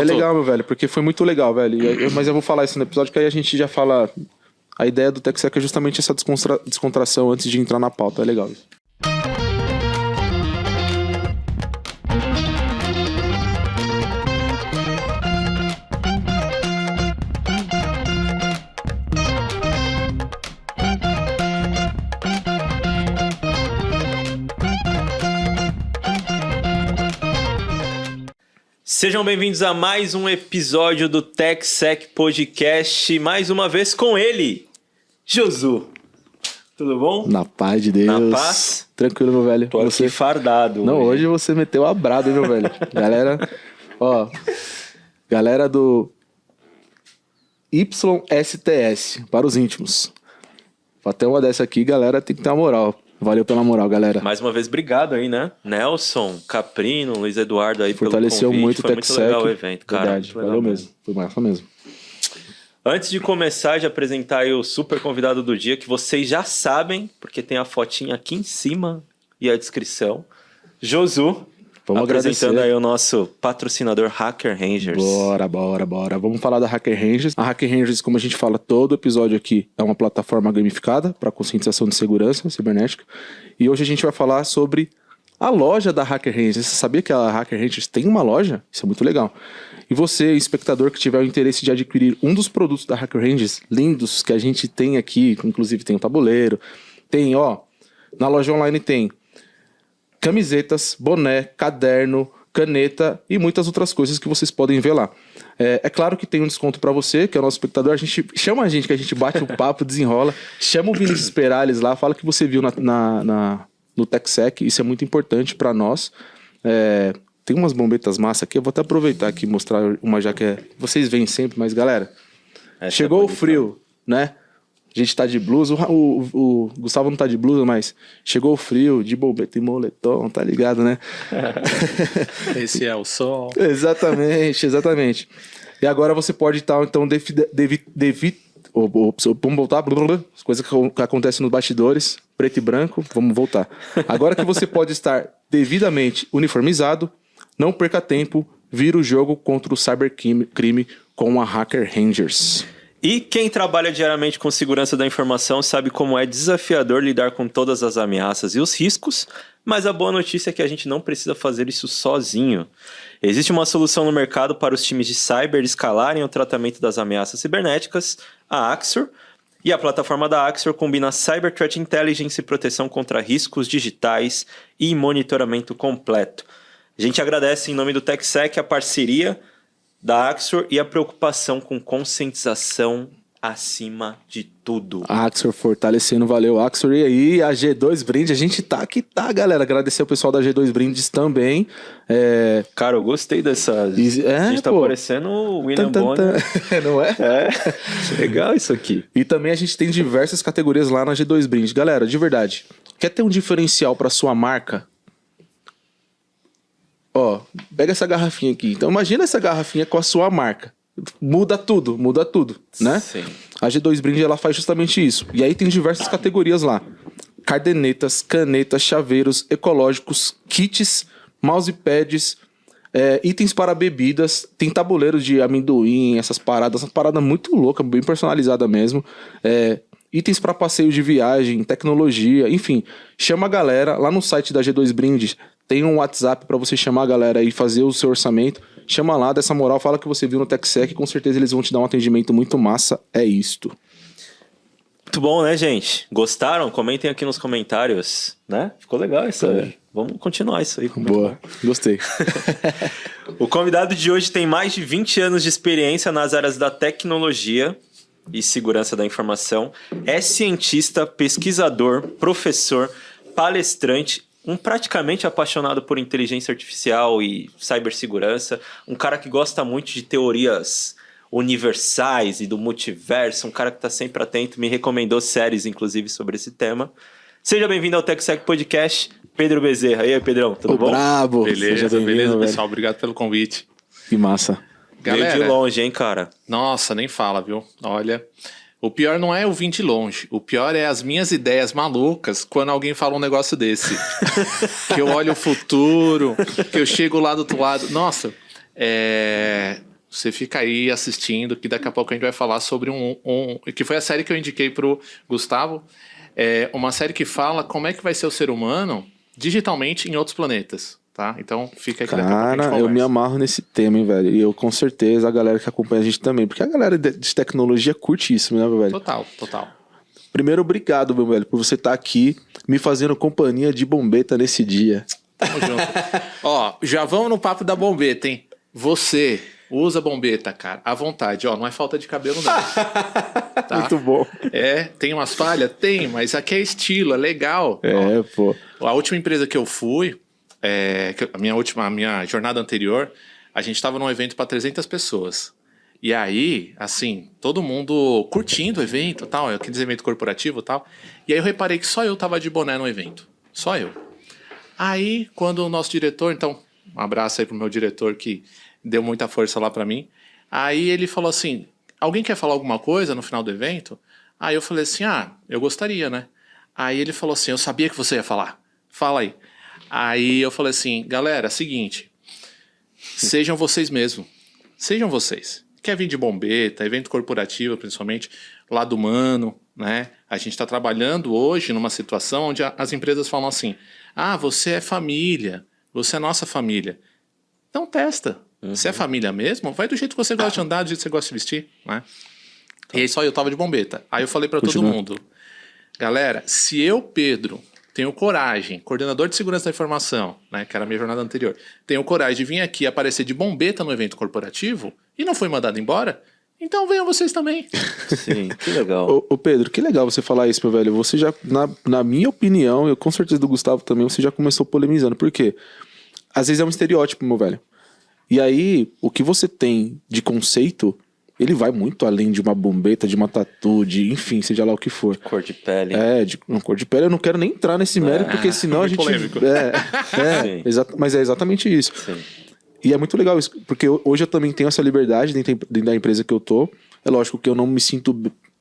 É legal, meu velho, porque foi muito legal, velho. Mas eu vou falar isso no episódio, que aí a gente já fala... A ideia do TechSec é justamente essa descontração antes de entrar na pauta. É legal isso. Sejam bem-vindos a mais um episódio do TechSec Podcast, mais uma vez com ele, Josu. Tudo bom? Na paz de Deus. Na paz? Tranquilo, meu velho. Tô aqui fardado. Não, hoje você meteu a brada, hein, meu velho. Galera do YSTS, para os íntimos. Até uma dessa aqui, galera, tem que ter uma moral. Valeu pela moral, galera. Mais uma vez, obrigado aí, né? Nelson, Caprino, Luiz Eduardo aí fortaleceu pelo convite. Muito foi muito legal o evento, cara. Verdade, valeu mesmo. Foi massa mesmo. Antes de começar, de apresentar aí o super convidado do dia, que vocês já sabem, porque tem a fotinha aqui em cima e a descrição. Josu. Vamos apresentando agradecer. Aí o nosso patrocinador Hacker Rangers. Bora. Vamos falar da Hacker Rangers. A Hacker Rangers, como a gente fala todo episódio aqui, é uma plataforma gamificada para conscientização de segurança cibernética. E hoje a gente vai falar sobre a loja da Hacker Rangers. Você sabia que a Hacker Rangers tem uma loja? Isso é muito legal. E você, espectador que tiver o interesse de adquirir um dos produtos da Hacker Rangers, lindos, que a gente tem aqui, inclusive tem um tabuleiro, tem, na loja online tem camisetas, boné, caderno, caneta e muitas outras coisas que vocês podem ver lá. É claro que tem um desconto para você, que é o nosso espectador. Chama a gente, que a gente bate o papo, desenrola. Chama o Vinícius Perales lá, fala que você viu no TechSec. Isso é muito importante para nós. Tem umas bombetas massa aqui. Eu vou até aproveitar aqui e mostrar uma, já que vocês veem sempre. Mas, galera, chegou o frio, né? A gente tá de blusa, o Gustavo não tá de blusa, mas chegou o frio, de bombeta e moletom, tá ligado, né? Esse é o sol. Exatamente. E agora você pode estar, então, vamos voltar, as coisas que acontecem nos bastidores, preto e branco, vamos voltar. Agora que você pode estar devidamente uniformizado, não perca tempo, vira o jogo contra o cybercrime com a Hacker Rangers. E quem trabalha diariamente com segurança da informação sabe como é desafiador lidar com todas as ameaças e os riscos, mas a boa notícia é que a gente não precisa fazer isso sozinho. Existe uma solução no mercado para os times de cyber escalarem o tratamento das ameaças cibernéticas, a Axure, e a plataforma da Axure combina Cyber Threat Intelligence e proteção contra riscos digitais e monitoramento completo. A gente agradece em nome do TechSec a parceria da Axure e a preocupação com conscientização acima de tudo. A Axure fortalecendo, valeu Axure. E aí, a G2 Brinde, a gente tá aqui, galera. Agradecer ao pessoal da G2 Brindes também. Cara, eu gostei dessa... a gente tá parecendo o William Bonner. Não é? Legal isso aqui. E também a gente tem diversas categorias lá na G2 Brinde. Galera, de verdade, quer ter um diferencial pra sua marca? Pega essa garrafinha aqui. Então imagina essa garrafinha com a sua marca. Muda tudo, né? Sim. A G2 Brinde, ela faz justamente isso. E aí tem diversas categorias lá. Cadernetas, canetas, chaveiros, ecológicos, kits, mousepads, itens para bebidas, tem tabuleiros de amendoim, essas paradas muito loucas, bem personalizada mesmo. Itens para passeio de viagem, tecnologia, enfim. Chama a galera lá no site da G2 Brinde. Tem um WhatsApp para você chamar a galera e fazer o seu orçamento. Chama lá, dessa moral, fala que você viu no TechSec, com certeza eles vão te dar um atendimento muito massa. É isto. Muito bom, né, gente? Gostaram? Comentem aqui nos comentários, né? Ficou legal isso aí. Vamos continuar isso aí. Boa, gostei. O convidado de hoje tem mais de 20 anos de experiência nas áreas da tecnologia e segurança da informação. É cientista, pesquisador, professor, palestrante, praticamente apaixonado por inteligência artificial e cibersegurança, um cara que gosta muito de teorias universais e do multiverso, um cara que está sempre atento, me recomendou séries, inclusive, sobre esse tema. Seja bem-vindo ao TechSec Podcast, Pedro Bezerra. E aí, Pedrão, tudo bom? Brabo! Beleza, pessoal, obrigado pelo convite. Que massa. Galera, veio de longe, hein, cara? Nossa, nem fala, viu? Olha... O pior não é eu vir de longe. O pior é as minhas ideias malucas quando alguém fala um negócio desse. Que eu olho o futuro, que eu chego lá do outro lado. Nossa, você fica aí assistindo, que daqui a pouco a gente vai falar sobre que foi a série que eu indiquei pro Gustavo. É uma série que fala como é que vai ser o ser humano digitalmente em outros planetas, tá? Então fica aqui daqui a pouco a gente Cara, conversa. eu me amarro nesse tema, hein, velho. E eu, com certeza, a galera que acompanha a gente também. Porque a galera de tecnologia curte isso, né, meu velho? Total. Primeiro, obrigado, meu velho, por você estar aqui me fazendo companhia de bombeta nesse dia. Tamo junto. Ó, já vamos no papo da bombeta, hein? Você usa bombeta, cara, à vontade. Ó, não é falta de cabelo, não. Tá? Muito bom. Tem umas falhas? Tem, mas aqui é estilo, é legal. É, Ó, pô. a última empresa que eu fui, a minha jornada anterior, a gente tava num evento para 300 pessoas. E aí, assim, todo mundo curtindo o evento e tal, aqueles eventos corporativos e tal. E aí eu reparei que só eu tava de boné no evento. Só eu. Aí, quando o nosso diretor, então, um abraço aí pro meu diretor que deu muita força lá pra mim. Aí ele falou assim, alguém quer falar alguma coisa no final do evento? Aí eu falei assim, eu gostaria, né? Aí ele falou assim, eu sabia que você ia falar. Fala aí. Aí eu falei assim, galera, seguinte, sejam vocês mesmos. Sejam vocês. Quer vir de bombeta, evento corporativo, principalmente, lado humano, né? A gente está trabalhando hoje numa situação onde as empresas falam assim, você é família, você é nossa família. Então testa. Se é família mesmo, vai do jeito que você gosta de andar, do jeito que você gosta de vestir, né? E aí só eu tava de bombeta. Aí eu falei para todo mundo, galera, se eu, Pedro, tenho coragem, coordenador de segurança da informação, né, que era a minha jornada anterior, tenho coragem de vir aqui aparecer de bombeta no evento corporativo e não foi mandado embora, então venham vocês também. Sim, que legal. Ô Pedro, que legal você falar isso, meu velho. Você já, na minha opinião, eu com certeza do Gustavo também, você já começou polemizando. Por quê? Às vezes é um estereótipo, meu velho. E aí, o que você tem de conceito, ele vai muito além de uma bombeta, de uma tatu, enfim, seja lá o que for. Cor de pele. Cor de pele eu não quero nem entrar nesse mérito, porque senão a gente... polêmico. Mas é exatamente isso. Sim. E é muito legal isso, porque hoje eu também tenho essa liberdade dentro da empresa que eu tô. É lógico que eu não me sinto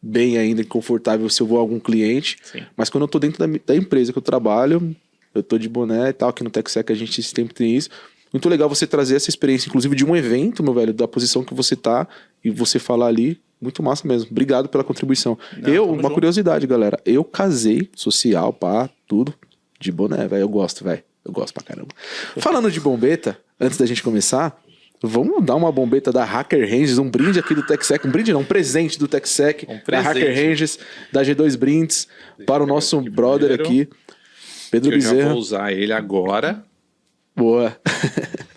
bem ainda, confortável se eu vou a algum cliente, Sim. mas quando eu tô dentro da empresa que eu trabalho, eu tô de boné e tal, aqui no TechSec a gente sempre tem isso. Muito legal você trazer essa experiência, inclusive de um evento, meu velho, da posição que você tá e você falar ali. Muito massa mesmo. Obrigado pela contribuição. Uma curiosidade, galera. Eu casei, social, pá, tudo, de boné, velho. Eu gosto, velho. Eu gosto pra caramba. Falando de bombeta, antes da gente começar, vamos dar uma bombeta da Hacker Ranges, um brinde aqui do TechSec. Um brinde não, um presente do TechSec, da Hacker Ranges, da G2 Brindes, para o nosso brother aqui, Pedro Bezerra. Eu já vou usar ele agora. Boa.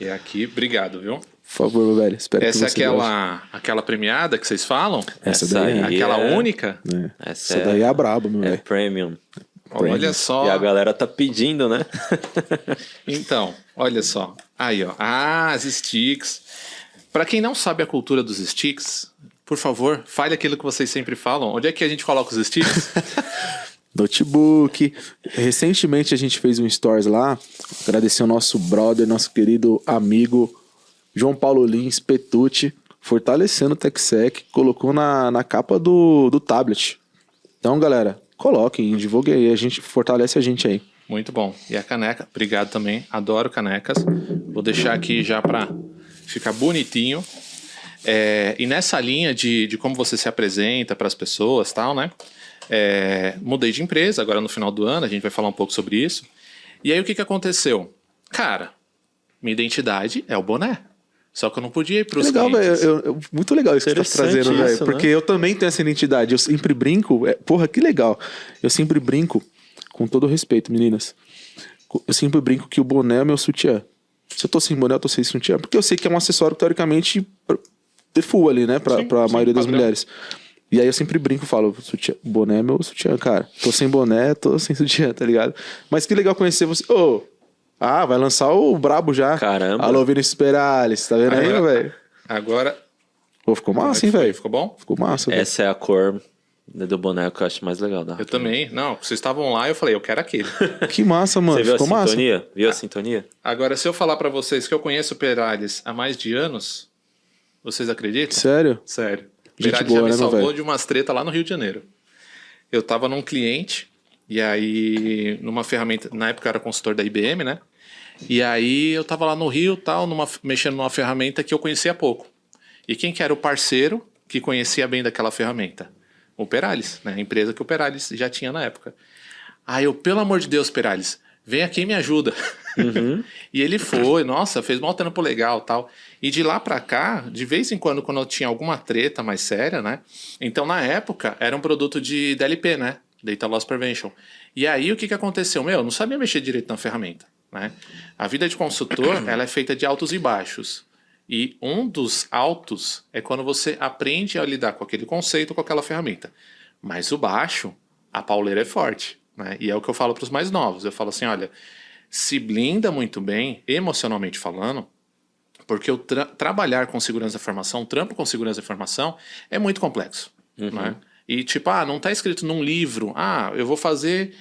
E aqui, obrigado, viu? Por favor, meu velho. Espero essa que você é goste. aquela premiada que vocês falam? Essa daí aí Aquela única? Essa daí é a braba, meu É velho. premium. Olha só. E a galera tá pedindo, né? Então, olha só. Aí, ó. As sticks. Pra quem não sabe a cultura dos sticks, por favor, fale aquilo que vocês sempre falam. Onde é que a gente coloca os sticks? Notebook. Recentemente a gente fez um stories lá. Agradecer ao nosso brother, nosso querido amigo João Paulo Lins Petucci, fortalecendo o TechSec, colocou na capa do tablet. Então, galera, coloquem, divulguem aí, a gente fortalece a gente aí. Muito bom. E a caneca, obrigado também. Adoro canecas. Vou deixar aqui já pra ficar bonitinho. E nessa linha de como você se apresenta para as pessoas, tal, né? Mudei de empresa agora no final do ano, a gente vai falar um pouco sobre isso. E aí o que aconteceu? Cara, minha identidade é o boné. Só que eu não podia ir para os legal, clientes. velho. Muito legal isso que você tá trazendo, velho. Isso, porque né? eu também tenho essa identidade. Eu sempre brinco. Porra, que legal. Eu sempre brinco, com todo respeito, meninas. Eu sempre brinco que o boné é meu sutiã. Se eu tô sem boné, eu tô sem sutiã. Porque eu sei que é um acessório, teoricamente, default ali, né? Pra maioria das mulheres. E aí eu sempre brinco e falo, boné é meu sutiã, cara. Tô sem boné, tô sem sutiã, tá ligado? Mas que legal conhecer você. Vai lançar o brabo já. Caramba. Alô, Vinícius Perales, tá vendo aí, velho? Agora... Pô, ficou massa, hein, velho? Ficou bom? Ficou massa, velho. Essa é a cor do boneco que eu acho mais legal. Eu também. Não, vocês estavam lá e eu falei, eu quero aquele. Que massa, mano. Você viu Ficou a massa. sintonia? Viu a sintonia? Agora, se eu falar pra vocês que eu conheço o Perales há mais de anos, vocês acreditam? Sério? Sério. O Gente Perales boa, já me né, meu salvou velho? de umas tretas lá no Rio de Janeiro. Eu tava num cliente, e aí, numa ferramenta, na época eu era consultor da IBM, né? E aí eu tava lá no Rio, tal, mexendo numa ferramenta que eu conhecia pouco. E quem que era o parceiro que conhecia bem daquela ferramenta? O Perales, né? A empresa que o Perales já tinha na época. Aí eu, pelo amor de Deus, Perales, vem aqui e me ajuda. E ele foi, nossa, fez mó trampo legal, tal. E de lá pra cá, de vez em quando eu tinha alguma treta mais séria, né? Então, na época, era um produto de DLP, né? Data Loss Prevention. E aí, o que aconteceu? Eu não sabia mexer direito na ferramenta, né? A vida de consultor, ela é feita de altos e baixos. E um dos altos é quando você aprende a lidar com aquele conceito, com aquela ferramenta. Mas o baixo, a pauleira é forte, né? E é o que eu falo para os mais novos. Eu falo assim, olha, se blinda muito bem, emocionalmente falando, porque o trabalhar com segurança da informação, trampo com segurança da informação, é muito complexo, né? E tipo, não está escrito num livro, eu vou fazer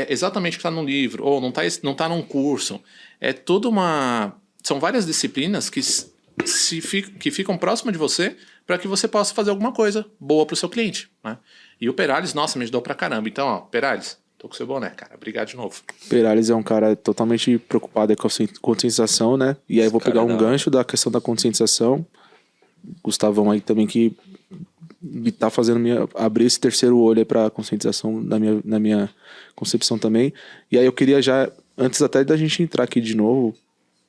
exatamente o que está num livro, ou não tá num curso. É toda uma... São várias disciplinas que ficam próximas de você para que você possa fazer alguma coisa boa para o seu cliente, né? E o Perales, nossa, me ajudou pra caramba. Então, ó, Perales, tô com seu boné, cara. Obrigado de novo. Perales é um cara totalmente preocupado com a conscientização, né? E aí eu vou pegar um gancho da questão da conscientização. Gustavão aí também que tá fazendo abrir esse terceiro olho aí pra conscientização na minha concepção também. E aí eu queria já, antes até da gente entrar aqui de novo,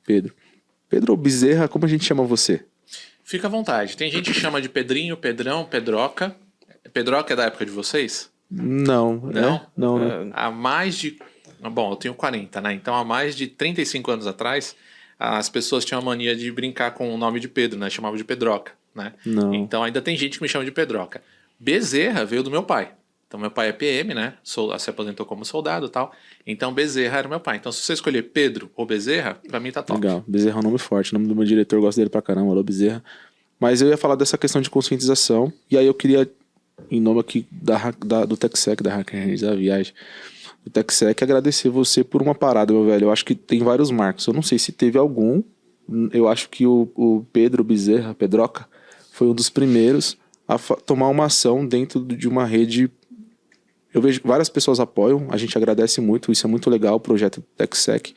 Pedro Bezerra, como a gente chama você? Fica à vontade. Tem gente que chama de Pedrinho, Pedrão, Pedroca. Pedroca é da época de vocês? Não. Não. Há mais de... Bom, eu tenho 40, né? Então, há mais de 35 anos atrás, as pessoas tinham a mania de brincar com o nome de Pedro, né? Chamavam de Pedroca, né? Não. Então, ainda tem gente que me chama de Pedroca. Bezerra veio do meu pai. Então, meu pai é PM, né? Se aposentou como soldado e tal. Então, Bezerra era meu pai. Então, se você escolher Pedro ou Bezerra, pra mim tá top. Legal. Bezerra é um nome forte. O nome do meu diretor, eu gosto dele pra caramba. Alô, Bezerra. Mas eu ia falar dessa questão de conscientização. E aí eu queria, em nome aqui do TechSec, da Hacker da viagem, do TechSec, agradecer você por uma parada, meu velho. Eu acho que tem vários marcos. Eu não sei se teve algum. Eu acho que o Pedro Bezerra, Pedroca, foi um dos primeiros a tomar uma ação dentro de uma rede. Eu vejo que várias pessoas apoiam, a gente agradece muito, isso é muito legal, o projeto TechSec.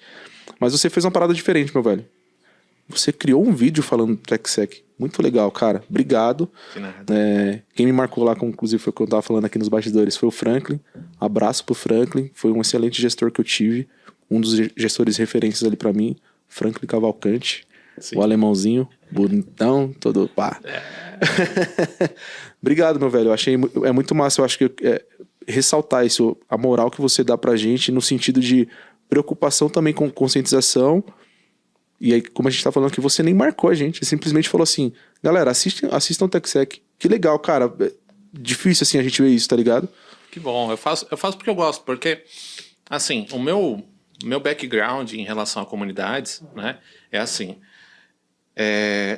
Mas você fez uma parada diferente, meu velho. Você criou um vídeo falando do TechSec. Muito legal, cara. Obrigado. Que nada. Quem me marcou lá, como inclusive foi o que eu tava falando aqui nos bastidores, foi o Franklin. Abraço pro Franklin. Foi um excelente gestor que eu tive. Um dos gestores referências ali pra mim. Franklin Cavalcante. Sim. O alemãozinho. Bonitão, todo pá. Obrigado, meu velho. Eu achei... É muito massa. Eu acho que... ressaltar isso, a moral que você dá pra gente no sentido de preocupação também com conscientização. E aí, como a gente tá falando aqui, você nem marcou a gente, você simplesmente falou assim, galera, assistam o TechSec. Que legal, cara. É difícil assim a gente ver isso, tá ligado? Que bom, eu faço porque eu gosto, porque assim, o meu background em relação a comunidades, né, é assim,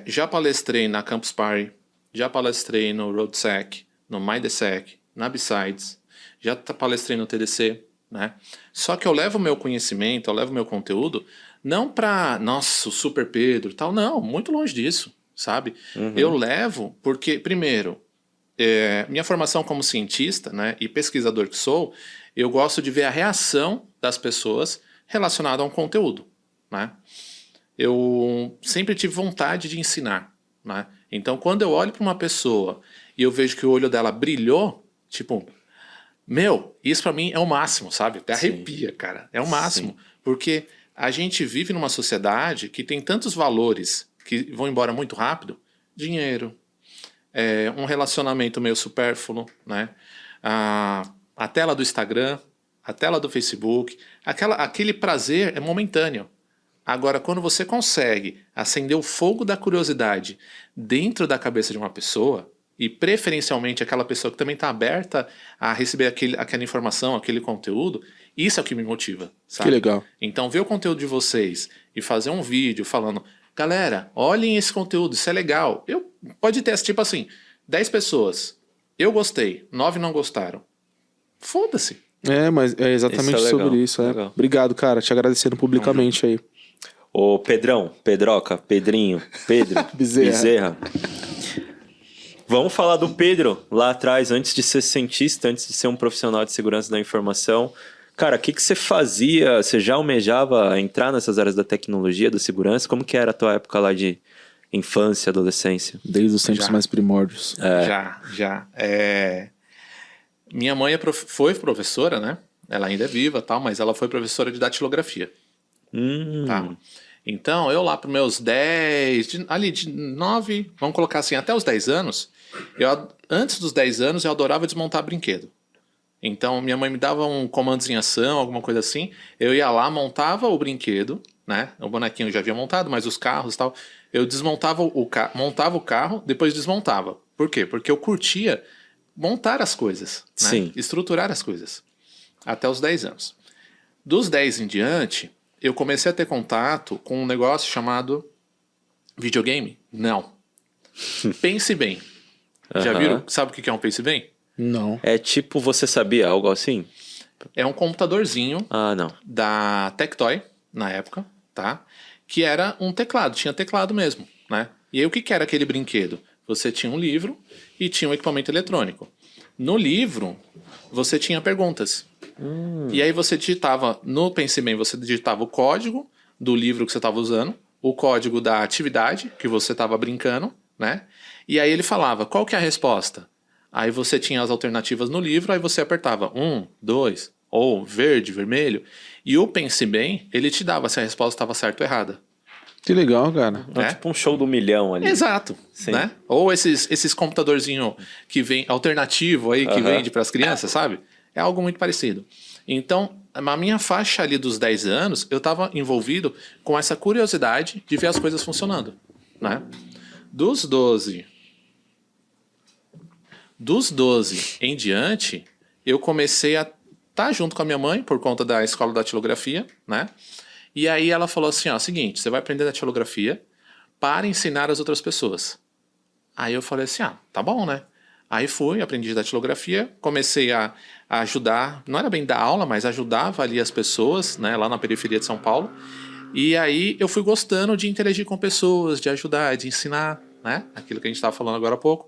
já palestrei na Campus Party, já palestrei no RoadSec, no MindSec, na Besides, já palestrei no TDC, né? Só que eu levo o meu conhecimento, eu levo o meu conteúdo, não para, nossa, o Super Pedro e tal, não, muito longe disso, sabe? Eu levo porque, primeiro, minha formação como cientista, né, e pesquisador que sou, eu gosto de ver a reação das pessoas relacionada a um conteúdo, né? Eu sempre tive vontade de ensinar, né? Então, quando eu olho para uma pessoa e eu vejo que o olho dela brilhou, tipo, isso para mim é o máximo, sabe? Até arrepia, cara. É o máximo. Sim. Porque a gente vive numa sociedade que tem tantos valores que vão embora muito rápido. Dinheiro, um relacionamento meio supérfluo, né? A tela do Instagram, a tela do Facebook, aquele prazer é momentâneo. Agora, quando você consegue acender o fogo da curiosidade dentro da cabeça de uma pessoa, e preferencialmente aquela pessoa que também está aberta a receber aquela informação, aquele conteúdo, isso é o que me motiva, sabe? Que legal. Então, ver o conteúdo de vocês e fazer um vídeo falando, galera, olhem esse conteúdo, isso é legal. Pode ter, tipo assim, 10 pessoas, eu gostei, 9 não gostaram. Foda-se. Mas é exatamente isso sobre isso. Obrigado, cara, te agradecendo publicamente aí. Ô Pedrão, Pedroca, Pedrinho, Pedro, Bezerra. Vamos falar do Pedro lá atrás, antes de ser cientista, antes de ser um profissional de segurança da informação. Cara, o que você fazia? Você já almejava entrar nessas áreas da tecnologia, da segurança? Como que era a tua época lá de infância, adolescência? Desde os tempos Já. mais primórdios. Já. Minha mãe foi professora, né? Ela ainda é viva, tal, mas ela foi professora de datilografia. Tá? Então, eu lá para meus 10, ali de 9, vamos colocar assim, até os 10 anos, antes dos 10 anos eu adorava desmontar brinquedo. Então, minha mãe me dava um comandos em ação, alguma coisa assim, eu ia lá, montava o brinquedo, né? O bonequinho eu já havia montado, mas os carros e tal, eu desmontava montava o carro, depois desmontava. Por quê? Porque eu curtia montar as coisas, né? Sim. Estruturar as coisas. Até os 10 anos. Dos 10 em diante, eu comecei a ter contato com um negócio chamado videogame? Não. Pense bem. Já viram? Sabe o que é um Pense Bem? Não. É tipo, você sabia algo assim? É um computadorzinho Ah, não. da Tectoy, na época, tá? Que era um teclado, tinha teclado mesmo, né? E aí o que era aquele brinquedo? Você tinha um livro e tinha um equipamento eletrônico. No livro, você tinha perguntas. E aí você digitava, no Pense Bem, você digitava o código do livro que você estava usando, o código da atividade que você estava brincando, né? E aí ele falava, qual que é a resposta? Aí você tinha as alternativas no livro, aí você apertava 1, 2, ou verde, vermelho, e o Pense Bem, ele te dava se a resposta estava certa ou errada. Que legal, cara. É tipo um show do milhão ali. Exato, Sim. né? Ou esses computadorzinho que vem alternativo aí que vende para as crianças, sabe? É algo muito parecido. Então, na minha faixa ali dos 10 anos, eu estava envolvido com essa curiosidade de ver as coisas funcionando, né? Dos 12 em diante, eu comecei a estar junto com a minha mãe por conta da escola da datilografia, né? E aí ela falou assim, ó, seguinte, você vai aprender datilografia para ensinar as outras pessoas. Aí eu falei assim, tá bom, né? Aí fui, aprendi datilografia, comecei a ajudar, não era bem dar aula, mas ajudava ali as pessoas, né, lá na periferia de São Paulo. E aí eu fui gostando de interagir com pessoas, de ajudar, de ensinar, né? Aquilo que a gente estava falando agora há pouco.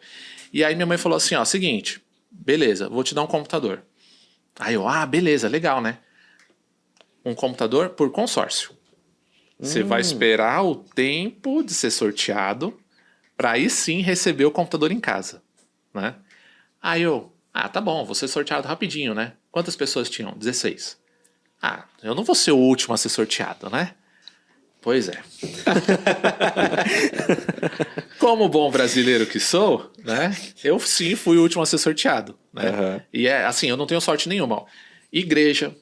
E aí minha mãe falou assim, ó, seguinte, beleza, vou te dar um computador. Aí eu, beleza, legal, né? Um computador por consórcio. Você vai esperar o tempo de ser sorteado para aí sim receber o computador em casa, né? Aí eu, tá bom, vou ser sorteado rapidinho, né? Quantas pessoas tinham? 16. Eu não vou ser o último a ser sorteado, né? Pois é. Como bom brasileiro que sou, né? Eu sim fui o último a ser sorteado, né? E assim, eu não tenho sorte nenhuma. Ó. Igreja,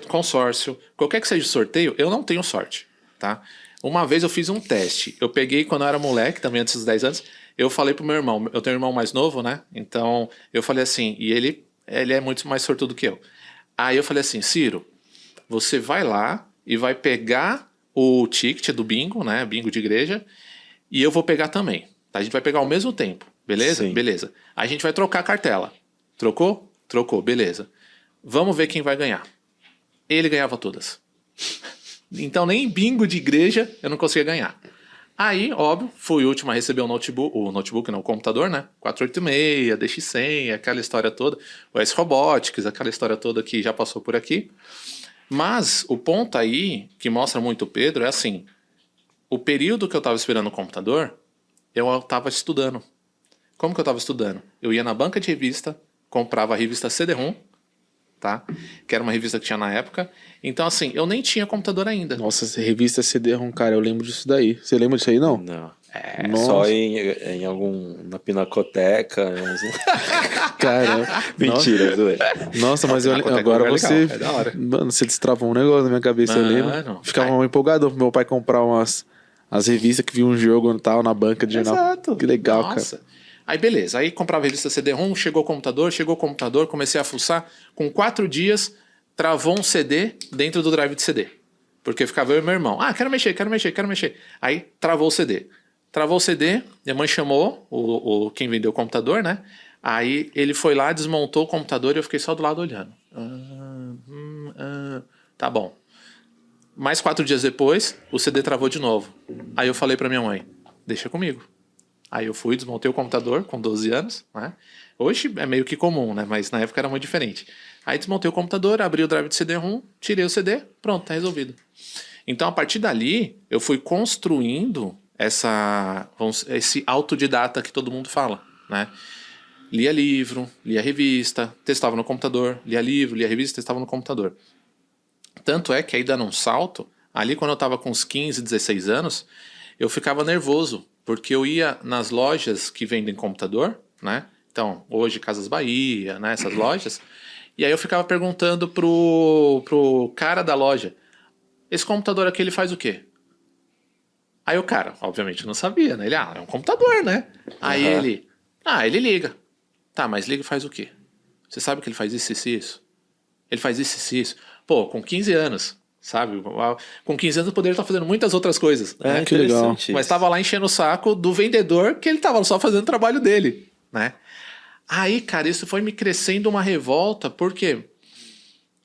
consórcio, qualquer que seja o sorteio, eu não tenho sorte, tá? Uma vez eu fiz um teste. Eu peguei quando eu era moleque, também antes dos 10 anos, eu falei pro meu irmão, eu tenho um irmão mais novo, né? Então, eu falei assim, e ele é muito mais sortudo que eu. Aí eu falei assim, Ciro, você vai lá e vai pegar o ticket do bingo, né? Bingo de igreja, e eu vou pegar também. Tá? A gente vai pegar ao mesmo tempo, beleza? Sim. Beleza. A gente vai trocar a cartela. Trocou? Trocou, beleza. Vamos ver quem vai ganhar. Ele ganhava todas. Então nem bingo de igreja eu não conseguia ganhar. Aí, óbvio, fui o último a receber o notebook não, o computador, né? 486, DX100, aquela história toda. O S-Robotics, aquela história toda que já passou por aqui. Mas o ponto aí, que mostra muito o Pedro, é assim, o período que eu estava esperando o computador, eu estava estudando. Como que eu estava estudando? Eu ia na banca de revista, comprava a revista CD-ROM, tá? Que era uma revista que tinha na época. Então, assim, eu nem tinha computador ainda. Nossa, essa revista CD-ROM, cara, eu lembro disso daí. Você lembra disso aí, não? Não. Nossa. Só em algum... na pinacoteca. Caramba. Mentira, zoeira. Nossa, mas Pinacoteca agora é você... legal, é da hora. Mano, você destravou um negócio na minha cabeça, eu lembro. Ficava empolgado pro meu pai comprar as revistas que vinha um jogo e tal na banca de jornal. Exato. Que legal, Nossa. cara. Aí beleza, aí comprava a revista CD-ROM, chegou o computador, comecei a fuçar. Com 4 dias, travou um CD dentro do drive de CD. Porque ficava eu e meu irmão. Quero mexer. Aí travou o CD. Travou o CD, minha mãe chamou quem vendeu o computador, né? Aí ele foi lá, desmontou o computador e eu fiquei só do lado olhando. Tá bom. Mais 4 dias depois, o CD travou de novo. Aí eu falei pra minha mãe, deixa comigo. Aí eu fui, desmontei o computador com 12 anos, né? Hoje é meio que comum, né? Mas na época era muito diferente. Aí desmontei o computador, abri o drive de CD-ROM, tirei o CD, pronto, tá resolvido. Então, a partir dali, eu fui construindo esse autodidata que todo mundo fala, né? Lia livro, lia revista, testava no computador, lia livro, lia revista, testava no computador. Tanto é que aí dando um salto, ali quando eu tava com uns 15, 16 anos, eu ficava nervoso, porque eu ia nas lojas que vendem computador, né? Então, hoje Casas Bahia, né? Essas lojas. E aí eu ficava perguntando pro cara da loja, esse computador aqui ele faz o quê? Aí o cara, obviamente, não sabia, né? Ele, é um computador, né? Aí ele liga. Tá, mas liga e faz o quê? Você sabe que ele faz isso, isso e isso? Ele faz isso, isso e isso. Pô, com 15 anos, sabe? Com 15 anos eu poderia estar fazendo muitas outras coisas. É, né? que legal. interessante Mas isso. tava lá enchendo o saco do vendedor que ele tava só fazendo o trabalho dele, né? Aí, cara, isso foi me crescendo uma revolta, porque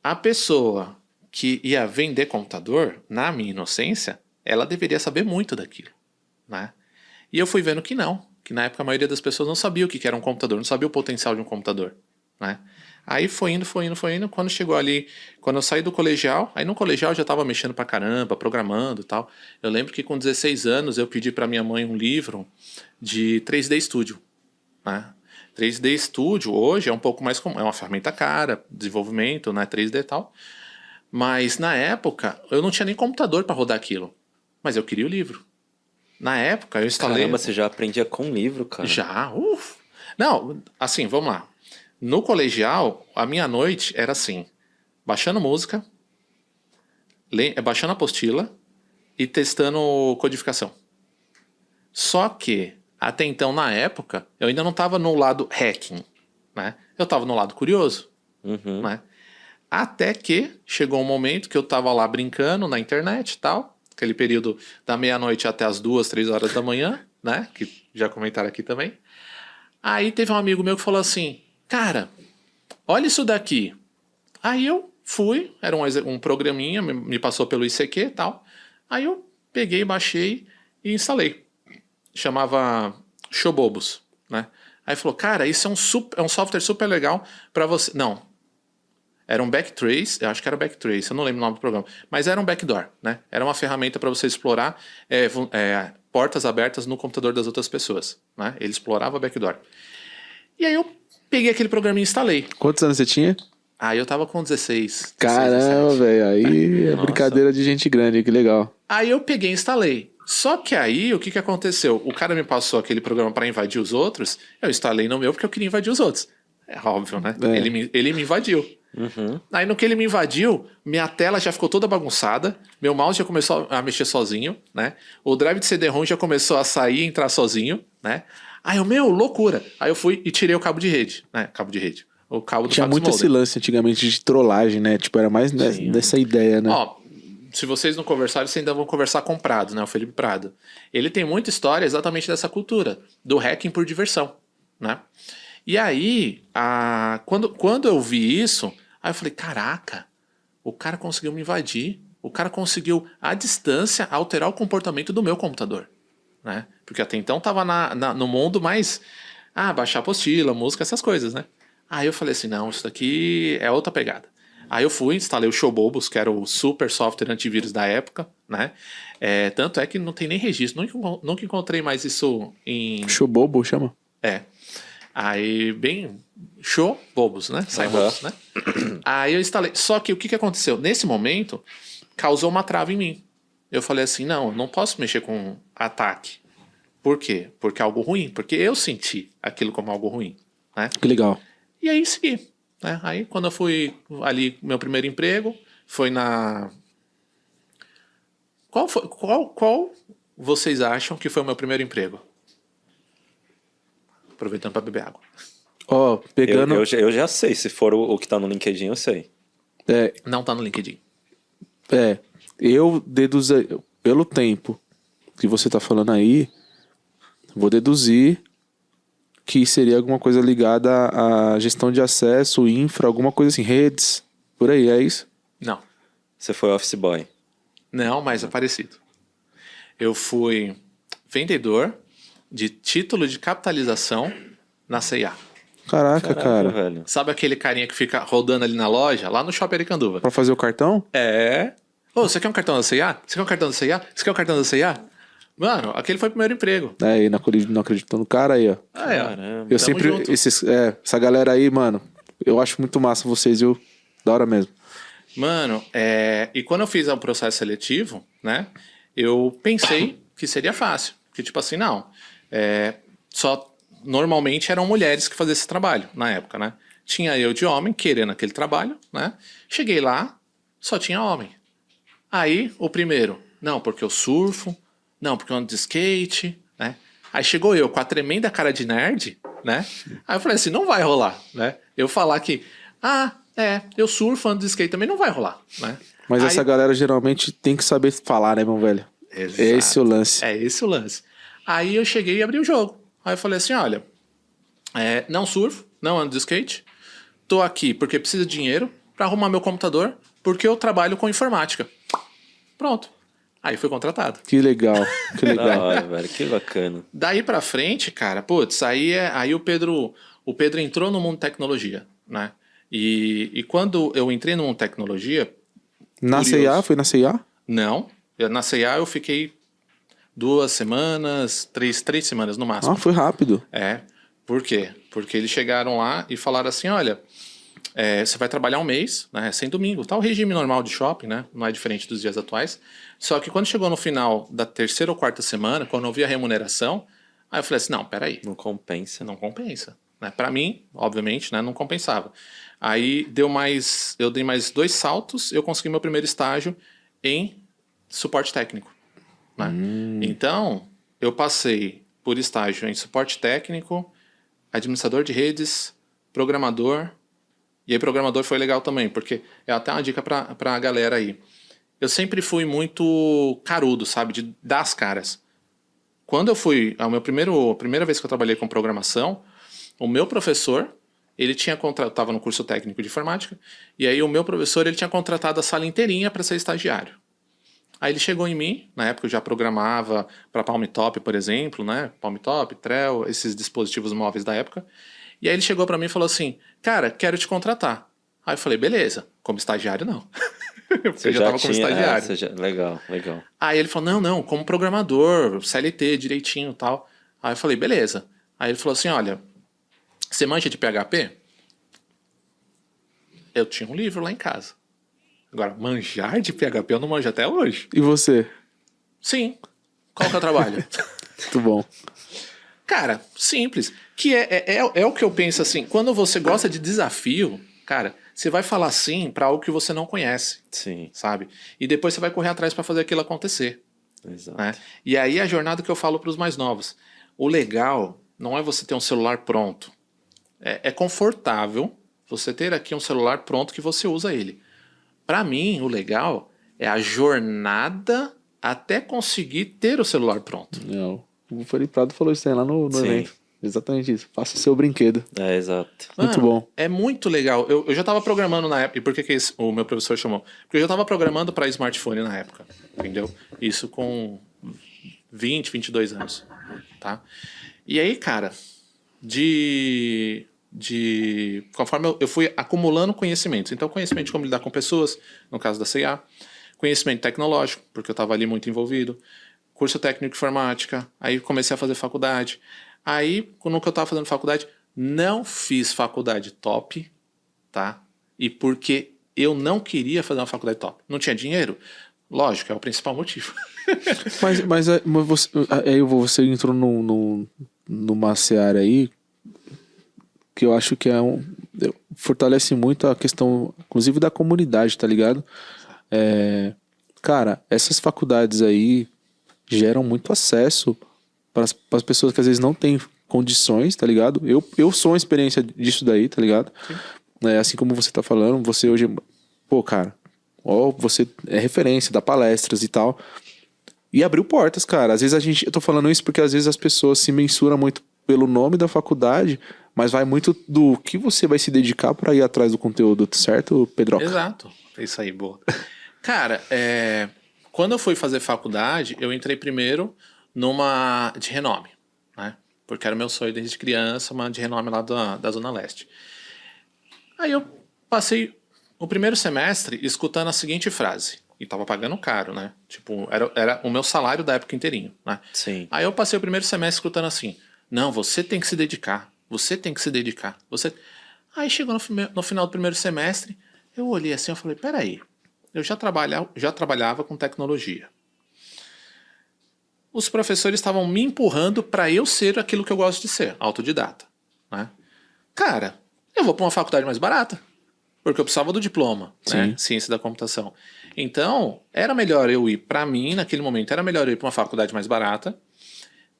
a pessoa que ia vender computador, na minha inocência, ela deveria saber muito daquilo, né? E eu fui vendo que não, que na época a maioria das pessoas não sabia o que era um computador, não sabia o potencial de um computador, né? Aí foi indo, quando chegou ali, quando eu saí do colegial, aí no colegial eu já tava mexendo pra caramba, programando e tal. Eu lembro que com 16 anos eu pedi pra minha mãe um livro de 3D Studio, né? 3D Studio hoje é um pouco mais comum, é uma ferramenta cara, desenvolvimento, né, 3D e tal. Mas na época eu não tinha nem computador para rodar aquilo. Mas eu queria o livro. Na época eu instalei. Caramba, você já aprendia com livro, cara. Já, Não, assim, vamos lá. No colegial, a minha noite era assim: baixando música, baixando apostila e testando codificação. Só que até então, na época, eu ainda não estava no lado hacking, né? Eu estava no lado curioso, né? Até que chegou um momento que eu estava lá brincando na internet e tal, aquele período da meia-noite até as 2, 3 horas da manhã, né? Que já comentaram aqui também. Aí teve um amigo meu que falou assim, cara, olha isso daqui. Aí eu fui, era um programinha, me passou pelo ICQ e tal. Aí eu peguei, baixei e instalei. Chamava Showbobos, né? Aí falou, cara, isso é um software super legal para você... Não, era um backtrace, eu acho que era backtrace, eu não lembro o nome do programa, mas era um backdoor, né? Era uma ferramenta para você explorar portas abertas no computador das outras pessoas, né? Ele explorava backdoor. E aí eu peguei aquele programa e instalei. Quantos anos você tinha? Aí eu tava com 16. Caramba, 17. velho. Aí é Nossa. brincadeira de gente grande, que legal. Aí eu peguei e instalei. Só que aí, o que aconteceu? O cara me passou aquele programa para invadir os outros, eu instalei no meu porque eu queria invadir os outros. É óbvio, né? É. Ele me invadiu. Aí no que ele me invadiu, minha tela já ficou toda bagunçada, meu mouse já começou a mexer sozinho, né? O drive de CD-ROM já começou a sair e entrar sozinho, né? Aí loucura. Aí eu fui e tirei o cabo de rede, né? Cabo de rede. O cabo do Tinha fax muito esse modem. lance antigamente de trollagem, né? Tipo, era mais dessa ideia, né? Ó, se vocês não conversarem, vocês ainda vão conversar com o Prado, né? O Felipe Prado. Ele tem muita história exatamente dessa cultura, do hacking por diversão, né? E aí, quando eu vi isso, aí eu falei, caraca, o cara conseguiu me invadir, o cara conseguiu, à distância, alterar o comportamento do meu computador, né? Porque até então tava no mundo mais, baixar apostila, música, essas coisas, né? Aí eu falei assim, não, isso daqui é outra pegada. Aí eu fui, instalei o Showbobos, que era o super software antivírus da época, né? Tanto é que não tem nem registro, nunca encontrei mais isso em... Showbobo, chama? Aí, bem... Showbobos, né? Bobos, né? Aí eu instalei. Só que o que aconteceu? Nesse momento, causou uma trava em mim. Eu falei assim, não posso mexer com ataque. Por quê? Porque é algo ruim. Porque eu senti aquilo como algo ruim, né? Que legal. E aí segui, né? Aí quando eu fui ali, meu primeiro emprego foi na... Qual vocês acham que foi o meu primeiro emprego? Aproveitando para beber água. Ó, pegando... Eu já sei, se for o que tá no LinkedIn, eu sei. Não tá no LinkedIn. Eu deduzo, pelo tempo que você tá falando aí, vou deduzir que seria alguma coisa ligada à gestão de acesso, infra, alguma coisa assim, redes, por aí, é isso? Não. Você foi office boy. Não, mas é parecido. Eu fui vendedor de título de capitalização na C&A. Caraca, cara. Velho. Sabe aquele carinha que fica rodando ali na loja, lá no Shopping Aricanduva? Pra fazer o cartão? Ô, você quer um cartão da C&A? Você quer um cartão da C&A? Você quer um cartão da C&A? Mano, aquele foi o primeiro emprego. É, e não acreditou no cara aí, ó. Ah, é. Caramba. Eu Tamo sempre. junto. Essa galera aí, mano, eu acho muito massa vocês, viu? Da hora mesmo. Mano, e quando eu fiz o processo seletivo, né? Eu pensei que seria fácil. Que tipo assim, não. Só normalmente eram mulheres que faziam esse trabalho na época, né? Tinha eu de homem querendo aquele trabalho, né? Cheguei lá, só tinha homem. Aí, o primeiro, não, porque eu surfo, não, porque eu ando de skate, né? Aí chegou eu com a tremenda cara de nerd, né? Aí eu falei assim, não vai rolar, né? Eu falar que, eu surfo, ando de skate também não vai rolar, né? Mas Aí- essa galera geralmente tem que saber falar, né, meu velho? Exato. Esse é o lance. É esse o lance. Aí eu cheguei e abri o jogo. Aí eu falei assim, olha, não surfo, não ando de skate, tô aqui porque preciso de dinheiro pra arrumar meu computador, porque eu trabalho com informática. Pronto. Aí fui contratado. Que legal, que Da legal. hora, velho. Que bacana. Daí pra frente, cara, putz, aí o Pedro entrou no mundo de tecnologia, né? E quando eu entrei no mundo de tecnologia, Na curioso. CIA? Foi na CIA? não, na CIA eu fiquei 2 semanas, 3 semanas no máximo. Foi rápido. Por quê? Porque eles chegaram lá e falaram assim, olha, você vai trabalhar um mês, né, sem domingo, tá o regime normal de shopping, né, não é diferente dos dias atuais, só que quando chegou no final da 3ª ou 4ª semana, quando eu vi a remuneração, aí eu falei assim, não, peraí, Não compensa. não compensa, né, pra mim, obviamente, né, não compensava. Aí eu dei mais 2 saltos, eu consegui meu primeiro estágio em suporte técnico, né? Então, eu passei por estágio em suporte técnico, administrador de redes, programador. E aí, programador foi legal também, porque é até uma dica pra galera aí. Eu sempre fui muito carudo, sabe? De dar as caras. Quando eu fui... A primeira vez que eu trabalhei com programação, o meu professor, ele tinha contratado... Estava no curso técnico de informática, e aí o meu professor, ele tinha contratado a sala inteirinha para ser estagiário. Aí ele chegou em mim, na época eu já programava para Palmtop, por exemplo, né? Palmtop, Trell, esses dispositivos móveis da época. E aí ele chegou para mim e falou assim, cara, quero te contratar. Aí eu falei, beleza, como estagiário não. Porque eu já estava como estagiário. Legal, legal. Aí ele falou, não, como programador, CLT, direitinho e tal. Aí eu falei, beleza. Aí ele falou assim, olha, você manja de PHP? Eu tinha um livro lá em casa. Agora, manjar de PHP eu não manjo até hoje. E você? Sim. Qual que é o trabalho? Muito bom. Cara, simples. Que é o que eu penso assim. Quando você gosta de desafio, cara, você vai falar sim pra algo que você não conhece, Sim, sabe? E depois você vai correr atrás pra fazer aquilo acontecer, exato. né? E aí a jornada que eu falo pros mais novos. O legal não é você ter um celular pronto. É confortável você ter aqui um celular pronto que você usa ele. Pra mim, o legal é a jornada até conseguir ter o celular pronto. Não. O Felipe Prado falou isso aí lá no Sim. evento. Exatamente isso. Faça o seu brinquedo. Exato. Muito bom. É muito legal. Eu já estava programando na época. E por que o meu professor chamou? Porque eu já estava programando para smartphone na época. Entendeu? Isso com 20, 22 anos. Tá? E aí, cara, conforme eu fui acumulando conhecimentos. Então, conhecimento de como lidar com pessoas, no caso da CIA. Conhecimento tecnológico, porque eu estava ali muito envolvido. Curso técnico de informática. Aí comecei a fazer faculdade. Aí, no que eu estava fazendo faculdade, não fiz faculdade top, tá? E porque eu não queria fazer uma faculdade top. Não tinha dinheiro? Lógico, é o principal motivo. Mas você entrou numa seara aí que eu acho que fortalece muito a questão, inclusive, da comunidade, tá ligado? Cara, essas faculdades aí geram muito acesso para as pessoas que às vezes não têm condições, tá ligado? Eu sou uma experiência disso daí, tá ligado? Assim como você tá falando, você hoje... Pô, cara, você é referência, dá palestras e tal. E abriu portas, cara. Às vezes eu tô falando isso porque às vezes as pessoas se mensuram muito pelo nome da faculdade, mas vai muito do que você vai se dedicar para ir atrás do conteúdo, certo, Pedro? Exato. Isso aí, boa. Cara, quando eu fui fazer faculdade, eu entrei primeiro numa de renome, né? Porque era meu sonho desde criança, uma de renome lá da Zona Leste. Aí eu passei o primeiro semestre escutando a seguinte frase. E tava pagando caro, né? Tipo, era o meu salário da época inteirinho, né? Sim. Aí eu passei o primeiro semestre escutando assim: não, você tem que se dedicar. Você tem que se dedicar. Você... Aí chegou no final do primeiro semestre, eu olhei assim e falei: peraí, eu já trabalhava com tecnologia. Os professores estavam me empurrando para eu ser aquilo que eu gosto de ser, autodidata, né? Cara, eu vou para uma faculdade mais barata, porque eu precisava do diploma, né? Ciência da computação. Então, era melhor eu ir, para mim, naquele momento, era melhor eu ir para uma faculdade mais barata,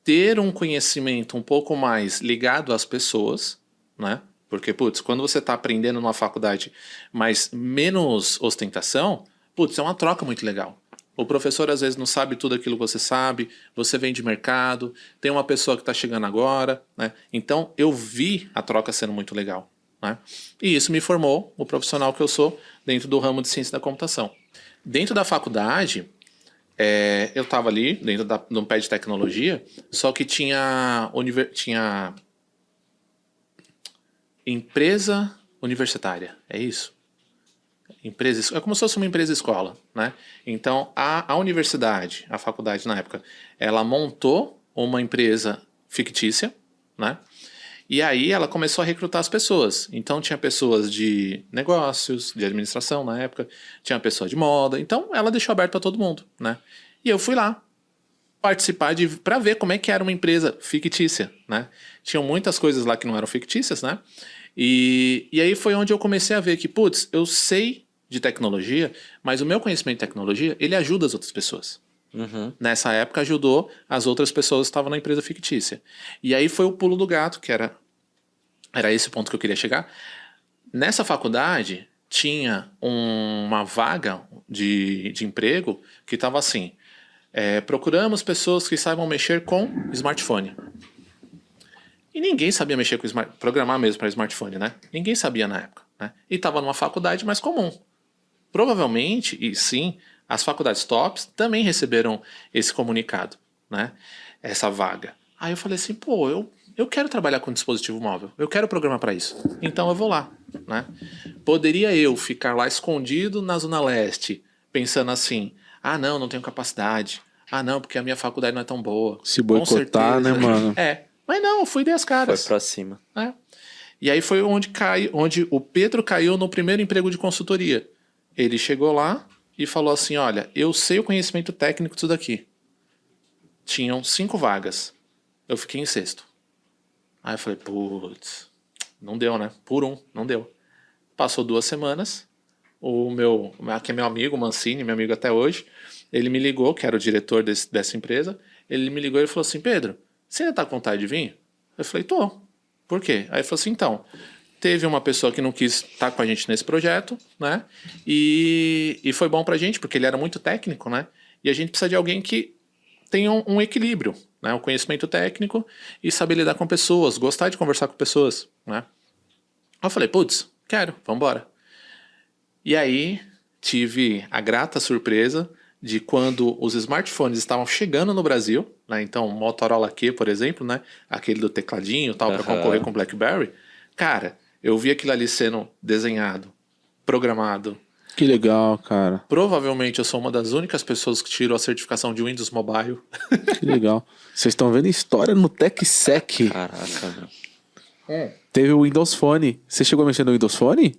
ter um conhecimento um pouco mais ligado às pessoas, né? Porque, putz, quando você está aprendendo numa faculdade mais menos ostentação, putz, é uma troca muito legal. O professor às vezes não sabe tudo aquilo que você sabe, você vem de mercado, tem uma pessoa que está chegando agora, né? Então eu vi a troca sendo muito legal, né? E isso me formou o profissional que eu sou dentro do ramo de ciência da computação. Dentro da faculdade, eu estava ali, dentro de um pé de tecnologia, só que tinha empresa universitária, é isso? É como se fosse uma empresa escola, né? Então, a universidade, a faculdade na época, ela montou uma empresa fictícia, né? E aí ela começou a recrutar as pessoas. Então, tinha pessoas de negócios, de administração na época, tinha pessoa de moda. Então, ela deixou aberto para todo mundo, né? E eu fui lá participar para ver como é que era uma empresa fictícia, né? Tinham muitas coisas lá que não eram fictícias, né? E aí foi onde eu comecei a ver que, putz, eu sei de tecnologia, mas o meu conhecimento de tecnologia, ele ajuda as outras pessoas. Uhum. Nessa época ajudou as outras pessoas que estavam na empresa fictícia. E aí foi o pulo do gato, que era esse o ponto que eu queria chegar. Nessa faculdade tinha uma vaga de emprego que estava assim: procuramos pessoas que saibam mexer com smartphone. E ninguém sabia mexer com programar mesmo para smartphone, né? Ninguém sabia na época, né? E estava numa faculdade mais comum. Provavelmente, e sim, as faculdades tops também receberam esse comunicado, né? Essa vaga. Aí eu falei assim, pô, eu quero trabalhar com dispositivo móvel, eu quero programar para isso, então eu vou lá, né? Poderia eu ficar lá escondido na Zona Leste, pensando assim, não tenho capacidade, não, porque a minha faculdade não é tão boa. Se boicotar, né, mano? Mas não, eu fui dei as caras. Foi pra cima. E aí foi onde o Pedro caiu no primeiro emprego de consultoria. Ele chegou lá e falou assim, olha, eu sei o conhecimento técnico disso daqui. Tinham 5 vagas. Eu fiquei em 6º. Aí eu falei, putz, não deu, né? Por 1, não deu. Passou 2 semanas, que é meu amigo, o Mancini, meu amigo até hoje, ele me ligou, que era o diretor dessa empresa, ele me ligou e falou assim, Pedro, você ainda tá com vontade de vir? Eu falei, tô. Por quê? Aí ele falou assim, então, teve uma pessoa que não quis estar com a gente nesse projeto, né? E foi bom pra gente, porque ele era muito técnico, né? E a gente precisa de alguém que tenha um equilíbrio, né? Um conhecimento técnico e saber lidar com pessoas, gostar de conversar com pessoas, né? Aí eu falei, putz, quero, vambora. E aí tive a grata surpresa de quando os smartphones estavam chegando no Brasil, né? Então, o Motorola Q, por exemplo, né? Aquele do tecladinho e tal, para concorrer com o BlackBerry. Cara, eu vi aquilo ali sendo desenhado, programado. Que legal, cara. Provavelmente eu sou uma das únicas pessoas que tirou a certificação de Windows Mobile. Que legal. Vocês estão vendo história no TechSec. Caraca, meu. Teve o Windows Phone. Você chegou a mexer no Windows Phone?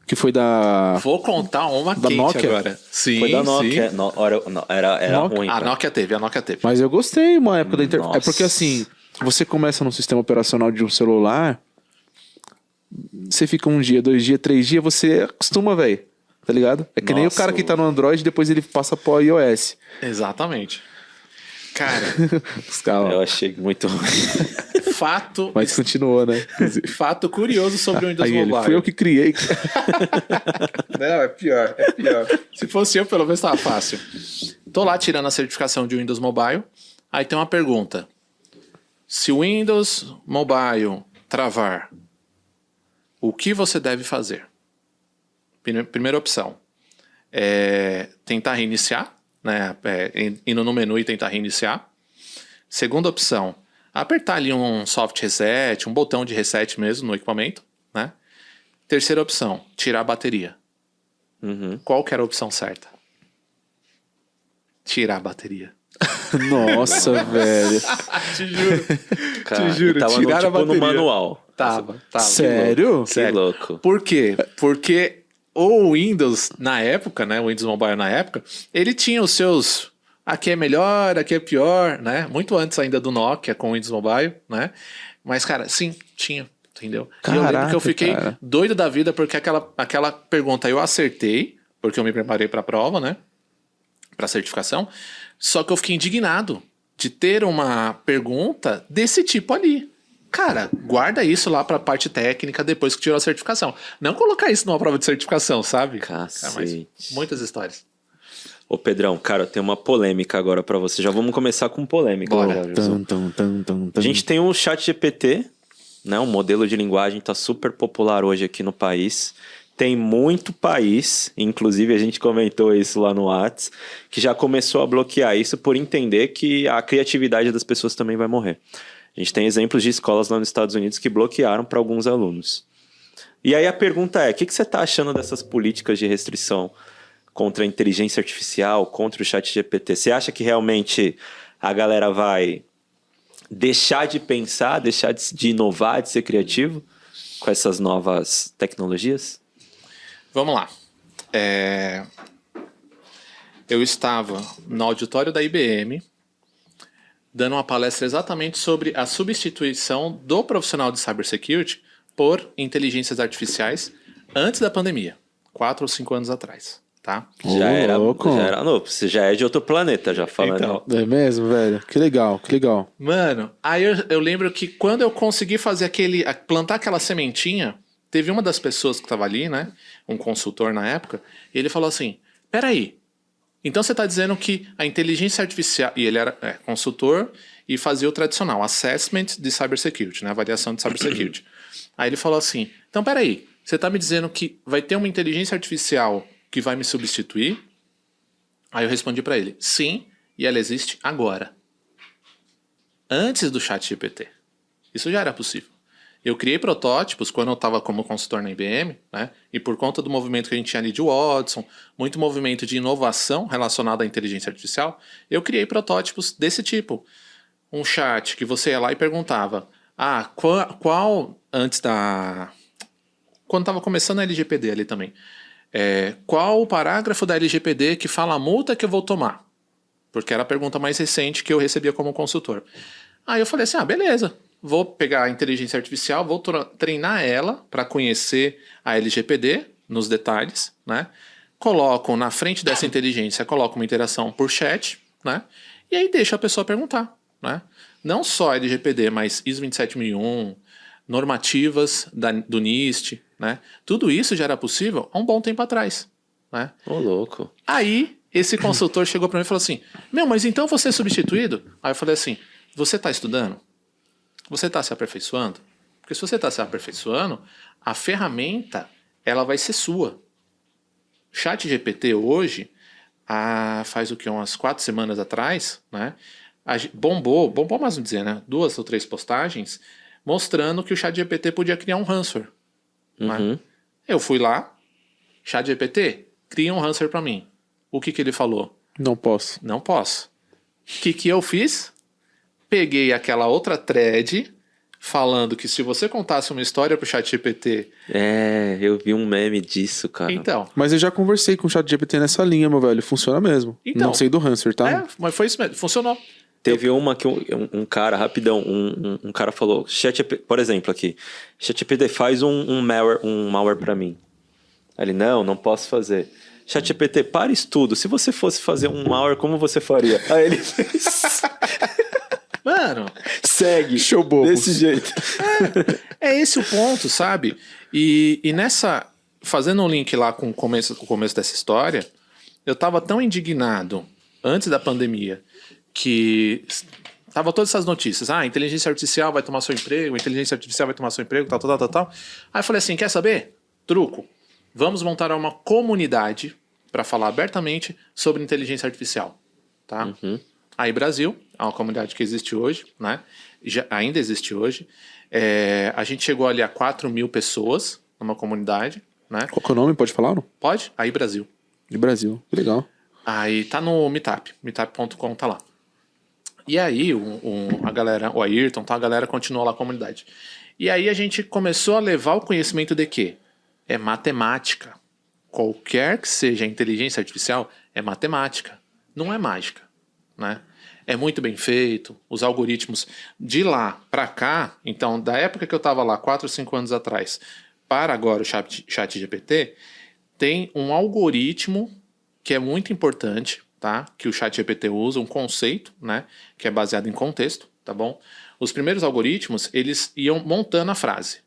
Que foi da... Vou contar uma da quente Nokia? agora. Sim, Foi da Nokia. sim. Era Nokia. ruim. A cara. Nokia teve. Mas eu gostei uma época da interface. Nossa. É porque assim, você começa no sistema operacional de um celular, você fica 1 dia, 2 dias, 3 dias, você acostuma, velho. Tá ligado? É que nem o Nossa, cara que tá no Android, depois ele passa pro iOS. Exatamente. Cara, Os caras, Eu achei muito ruim. fato, mas continuou, né? fato curioso sobre o Windows Aí ele, Mobile. fui eu que criei. Não, é pior. Se fosse eu, pelo menos tava fácil. Tô lá tirando a certificação de Windows Mobile. Aí tem uma pergunta. Se o Windows Mobile travar, o que você deve fazer? Primeira opção. Tentar reiniciar, né? Indo no menu e tentar reiniciar. Segunda opção. Apertar ali um soft reset, um botão de reset mesmo no equipamento, né? Terceira opção. Tirar a bateria. Uhum. Qual que era a opção certa? tirar a bateria. Nossa, velho. Te juro. Cara, Te juro, e tava tiraram a no bateria. manual. Tava. Sério? Que louco. Por quê? Porque o Windows, na época, né? O Windows Mobile na época, ele tinha os seus... Aqui é melhor, aqui é pior, né? Muito antes ainda do Nokia com o Windows Mobile, né? Mas, cara, sim, tinha, entendeu? E eu lembro que eu fiquei doido da vida porque aquela pergunta eu acertei, porque eu me preparei pra prova, né? Pra certificação. Só que eu fiquei indignado de ter uma pergunta desse tipo ali. Cara, guarda isso lá pra parte técnica depois que tirou a certificação. Não colocar isso numa prova de certificação, sabe? Cacete. Mas muitas histórias. Ô, Pedrão, cara, tem uma polêmica agora pra você. Já vamos começar com polêmica. Bora. A gente tem o ChatGPT, né? Um modelo de linguagem tá super popular hoje aqui no país. Tem muito país, inclusive a gente comentou isso lá no Whats, que já começou a bloquear isso por entender que a criatividade das pessoas também vai morrer. A gente tem exemplos de escolas lá nos Estados Unidos que bloquearam para alguns alunos. E aí a pergunta é, o que você está achando dessas políticas de restrição contra a inteligência artificial, contra o ChatGPT? Você acha que realmente a galera vai deixar de pensar, deixar de inovar, de ser criativo com essas novas tecnologias? Vamos lá. Eu estava no auditório da IBM dando uma palestra exatamente sobre a substituição do profissional de cybersecurity por inteligências artificiais antes da pandemia, 4 ou 5 anos atrás, tá? Já era louco. novo. Você já é de outro planeta, já falando. Então. É mesmo, velho? Que legal, que legal. Mano, aí eu lembro que quando eu consegui fazer plantar aquela sementinha, teve uma das pessoas que estava ali, né? Um consultor na época, e ele falou assim: peraí, então você está dizendo que a inteligência artificial... E ele era consultor e fazia o tradicional, assessment de cybersecurity, né? Avaliação de cybersecurity. Aí ele falou assim, então peraí, você está me dizendo que vai ter uma inteligência artificial que vai me substituir? Aí eu respondi para ele, sim, e ela existe agora. Antes do ChatGPT. Isso já era possível. Eu criei protótipos quando eu estava como consultor na IBM, né? E por conta do movimento que a gente tinha ali de Watson, muito movimento de inovação relacionado à inteligência artificial, eu criei protótipos desse tipo. Um chat que você ia lá e perguntava, qual antes da... Quando estava começando a LGPD ali também, qual o parágrafo da LGPD que fala a multa que eu vou tomar? Porque era a pergunta mais recente que eu recebia como consultor. Aí eu falei assim, beleza. Vou pegar a inteligência artificial, vou treinar ela para conhecer a LGPD nos detalhes, né? Coloco na frente dessa inteligência, coloco uma interação por chat, né? E aí deixo a pessoa perguntar, né? Não só a LGPD, mas ISO 27001, normativas do NIST, né? Tudo isso já era possível há um bom tempo atrás, né? Ô, louco. Aí esse consultor chegou para mim e falou assim, mas então você é substituído? Aí eu falei assim, você está estudando? Você está se aperfeiçoando? Porque se você está se aperfeiçoando, a ferramenta ela vai ser sua. ChatGPT hoje, faz o que? Umas 4 semanas atrás, né? Bombou mais não dizer, né? 2 ou 3 postagens mostrando que o ChatGPT podia criar um ransomware. Uhum. Né? Eu fui lá, ChatGPT, cria um ransomware para mim. O que ele falou? Não posso. Não posso. O que eu fiz? Peguei aquela outra thread falando que se você contasse uma história pro ChatGPT... Eu vi um meme disso, cara. Então... Mas eu já conversei com o ChatGPT nessa linha, meu velho. Funciona mesmo. Então, não sei do Hanser, tá? mas foi isso mesmo. Funcionou. Teve uma que um cara, rapidão, um cara falou, por exemplo aqui, ChatGPT faz um malware pra mim. Aí ele, não posso fazer. ChatGPT, para isso tudo. Se você fosse fazer um malware, como você faria? Aí ele fez... Mano, segue. Show bobo. Desse jeito. É esse o ponto, sabe? E nessa... Fazendo um link lá com o começo dessa história, eu tava tão indignado antes da pandemia que tava todas essas notícias. Inteligência artificial vai tomar seu emprego, inteligência artificial vai tomar seu emprego, tal. Aí eu falei assim, quer saber? Truco. Vamos montar uma comunidade para falar abertamente sobre inteligência artificial. Tá? Uhum. Aí Brasil, é uma comunidade que existe hoje, né? Ainda existe hoje. A gente chegou ali a 4.000 pessoas numa comunidade, né? Qual que é o nome? Pode falar ou não? Pode? Aí Brasil. De Brasil. Que legal. Aí tá no Meetup, meetup.com tá lá. E aí a galera, o Ayrton, tá, a galera continuou lá a comunidade. E aí a gente começou a levar o conhecimento de quê? É matemática. Qualquer que seja a inteligência artificial, é matemática. Não é mágica, né? É muito bem feito, os algoritmos de lá para cá, então da época que eu estava lá, 4 ou 5 anos atrás, para agora o chat GPT, tem um algoritmo que é muito importante, tá? Que o chat GPT usa, um conceito, né? Que é baseado em contexto, tá bom? Os primeiros algoritmos, eles iam montando a frase.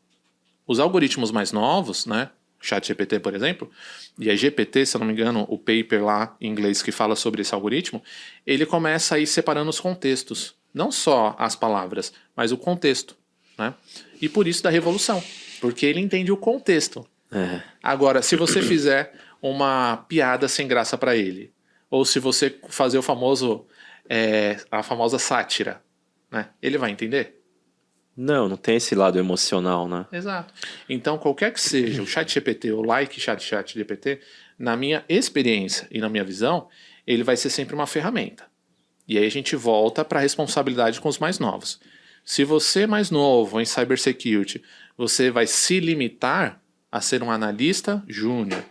Os algoritmos mais novos, né? ChatGPT, por exemplo, e a GPT, se eu não me engano, o paper lá em inglês que fala sobre esse algoritmo, ele começa a ir separando os contextos. Não só as palavras, mas o contexto, né? E por isso da revolução, porque ele entende o contexto. Agora, se você fizer uma piada sem graça para ele, ou se você fazer o famoso, a famosa sátira, né? Ele vai entender? Não tem esse lado emocional, né? Exato. Então, qualquer que seja o ChatGPT ou like ChatGPT, na minha experiência e na minha visão, ele vai ser sempre uma ferramenta. E aí a gente volta para a responsabilidade com os mais novos. Se você é mais novo em cybersecurity, você vai se limitar a ser um analista júnior,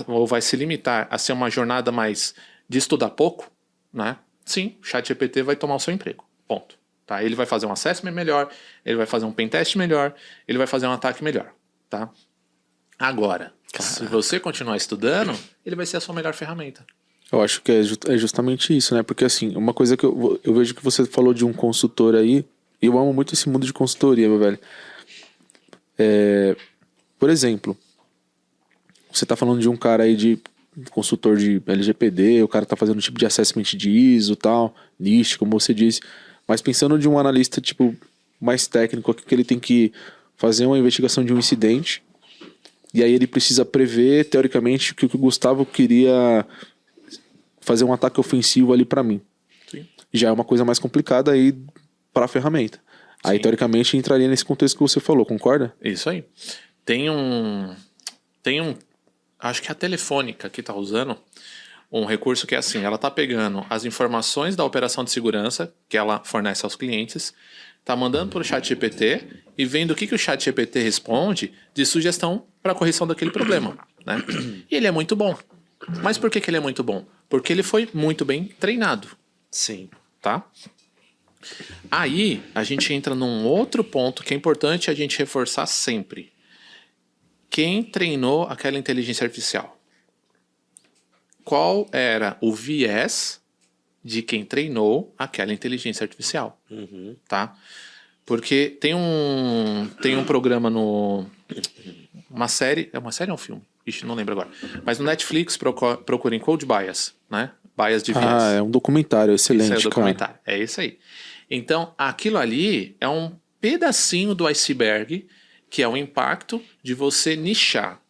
ou vai se limitar a ser uma jornada mais de estudar pouco, né? Sim, o ChatGPT vai tomar o seu emprego. Ponto. Tá? Ele vai fazer um assessment melhor, ele vai fazer um pentest melhor, ele vai fazer um ataque melhor. Tá? Agora, se você continuar estudando, ele vai ser a sua melhor ferramenta. Eu acho que é justamente isso, né? Porque assim, uma coisa que eu vejo que você falou de um consultor aí, e eu amo muito esse mundo de consultoria, meu velho. Por exemplo, você tá falando de um cara aí de consultor de LGPD, o cara tá fazendo um tipo de assessment de ISO e tal, NIST, como você disse. Mas pensando de um analista, tipo, mais técnico aqui, que ele tem que fazer uma investigação de um incidente, e aí ele precisa prever, teoricamente, que o Gustavo queria fazer um ataque ofensivo ali pra mim. Sim. Já é uma coisa mais complicada aí pra ferramenta. Aí, Sim. teoricamente, entraria nesse contexto que você falou, concorda? Isso aí. Tem um... Acho que a Telefônica que tá usando um recurso que é assim, ela tá pegando as informações da operação de segurança que ela fornece aos clientes, tá mandando para o ChatGPT e vendo o que o ChatGPT responde de sugestão para a correção daquele problema, né? E ele é muito bom. Mas por que ele é muito bom? Porque ele foi muito bem treinado. Sim. Tá? Aí a gente entra num outro ponto que é importante a gente reforçar sempre. Quem treinou aquela inteligência artificial? Qual era o viés de quem treinou aquela inteligência artificial? Tá? Porque tem um programa uma série ou um filme? Ixi, não lembro agora. Mas no Netflix procurem Code Bias, né? Bias de viés. Ah, é um documentário excelente, Isso é o documentário. cara. É isso aí. Então, aquilo ali é um pedacinho do iceberg que é o impacto de você nichar,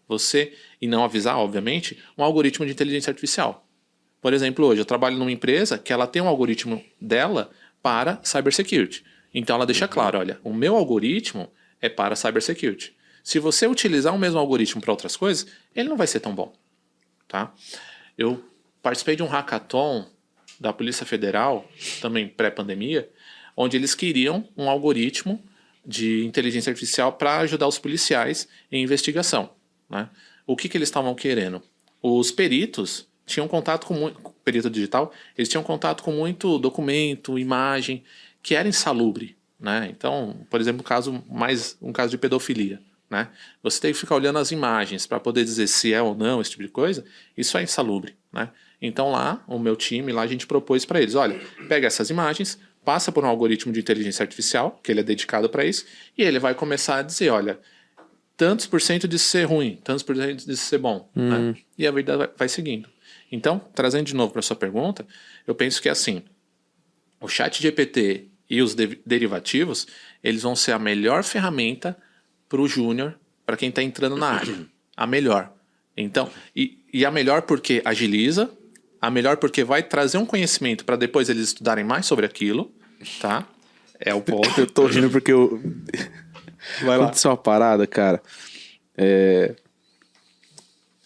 e não avisar, obviamente, um algoritmo de inteligência artificial. Por exemplo, hoje eu trabalho numa empresa que ela tem um algoritmo dela para cybersecurity. Então ela deixa claro, olha, o meu algoritmo é para cybersecurity. Se você utilizar o mesmo algoritmo para outras coisas, ele não vai ser tão bom. Tá? Eu participei de um hackathon da Polícia Federal, também pré-pandemia, onde eles queriam um algoritmo de inteligência artificial para ajudar os policiais em investigação. Né? O que eles estavam querendo? Os peritos tinham contato com muito... Perito digital, eles tinham contato com muito documento, imagem, que era insalubre. Né? Então, por exemplo, um caso de pedofilia. Né? Você tem que ficar olhando as imagens para poder dizer se é ou não, esse tipo de coisa. Isso é insalubre. Né? Então lá, o meu time, lá a gente propôs para eles, olha, pega essas imagens, passa por um algoritmo de inteligência artificial, que ele é dedicado para isso, e ele vai começar a dizer, olha, tantos por cento disso ser ruim, tantos por cento disso ser bom. Né? E a vida vai seguindo. Então, trazendo de novo para a sua pergunta, eu penso que assim, o ChatGPT e os derivativos, eles vão ser a melhor ferramenta para o júnior, para quem está entrando na área. A melhor. Então, e a melhor porque agiliza, a melhor porque vai trazer um conhecimento para depois eles estudarem mais sobre aquilo, tá? É o ponto. Eu tô rindo porque Vai lá. aconteceu uma parada, cara.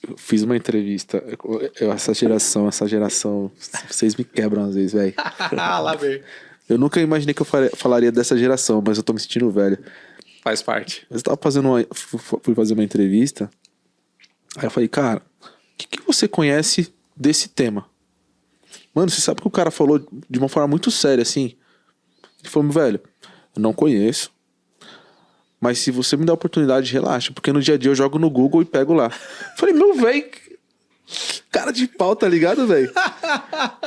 Eu fiz uma entrevista. Essa geração, vocês me quebram às vezes, velho. Lá vem. Eu nunca imaginei que eu falaria dessa geração, mas eu tô me sentindo velho. Faz parte. Eu tava fui fazer uma entrevista. Aí eu falei, cara, o que você conhece desse tema? Mano, você sabe que o cara falou de uma forma muito séria, assim. Ele falou, velho, eu não conheço. Mas se você me der a oportunidade, relaxa. Porque no dia a dia eu jogo no Google e pego lá. Falei, meu velho, cara de pau, tá ligado, velho?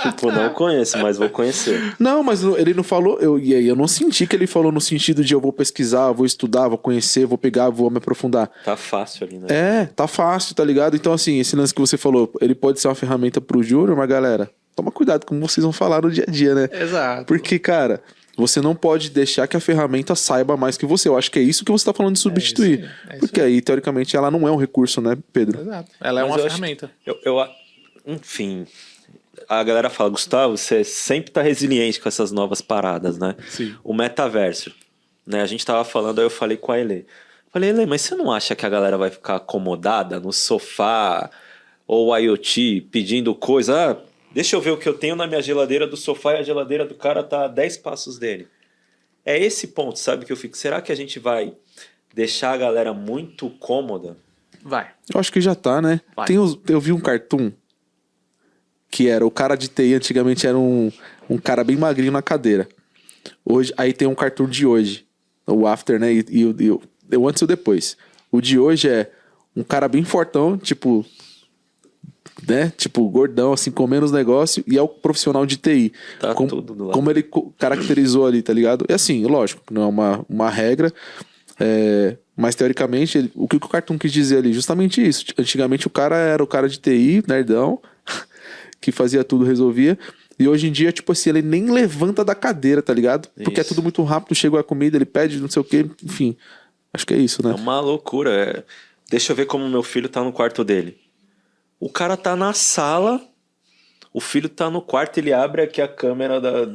Tipo, não conheço, mas vou conhecer. Não, mas ele não falou. E aí eu não senti que ele falou no sentido de eu vou pesquisar, vou estudar, vou conhecer, vou pegar, vou me aprofundar. Tá fácil ali, né? É, tá fácil, tá ligado? Então, assim, esse lance que você falou, ele pode ser uma ferramenta pro júnior, mas galera, toma cuidado como vocês vão falar no dia a dia, né? Exato. Porque, cara, você não pode deixar que a ferramenta saiba mais que você. Eu acho que é isso que você tá falando de substituir. isso Porque aí, teoricamente, ela não é um recurso, né, Pedro? Exato. Ela é Mas uma eu acho ferramenta. Enfim, a galera fala, Gustavo, você sempre tá resiliente com essas novas paradas, né? Sim. O metaverso, né? A gente tava falando, aí eu falei com a Elê. Falei, Elê, mas você não acha que a galera vai ficar acomodada no sofá ou IoT pedindo coisa? Ah, deixa eu ver o que eu tenho na minha geladeira do sofá e a geladeira do cara tá a 10 passos dele. É esse ponto, sabe, que eu fico. Será que a gente vai deixar a galera muito cômoda? Vai. Eu acho que já tá, né? Vai. Eu vi um cartoon que era o cara de TI, antigamente era um cara bem magrinho na cadeira. Hoje, aí tem um cartoon de hoje, o after, né? E o antes e o depois. O de hoje é um cara bem fortão, tipo, né? Tipo, gordão, assim, comendo os negócios, e é o profissional de TI. Tá tudo do lado. Como ele caracterizou ali, tá ligado? E assim, lógico, não é uma regra, mas teoricamente, o que o cartoon quis dizer ali? Justamente isso. Antigamente o cara era o cara de TI, nerdão, que fazia tudo, resolvia. E hoje em dia, tipo assim, ele nem levanta da cadeira, tá ligado? Porque é Isso. tudo muito rápido, chegou a comida, ele pede, não sei o quê, enfim. Acho que é isso, É né? uma loucura. Deixa eu ver como meu filho tá no quarto dele. O cara tá na sala, o filho tá no quarto, ele abre aqui a câmera da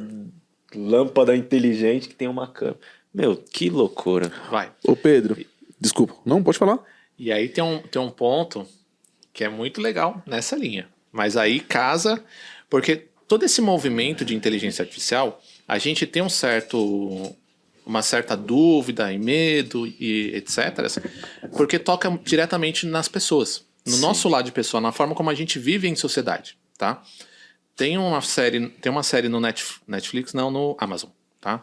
lâmpada inteligente que tem uma câmera. Meu, que loucura. Vai. Ô Pedro, desculpa, não, pode falar? E aí tem um ponto que é muito legal nessa linha. Mas aí casa, porque todo esse movimento de inteligência artificial, a gente tem uma certa dúvida e medo e etc. Porque toca diretamente nas pessoas. No nosso lado de pessoa, na forma como a gente vive em sociedade, tá? Tem uma série no Netflix, não, no Amazon, tá?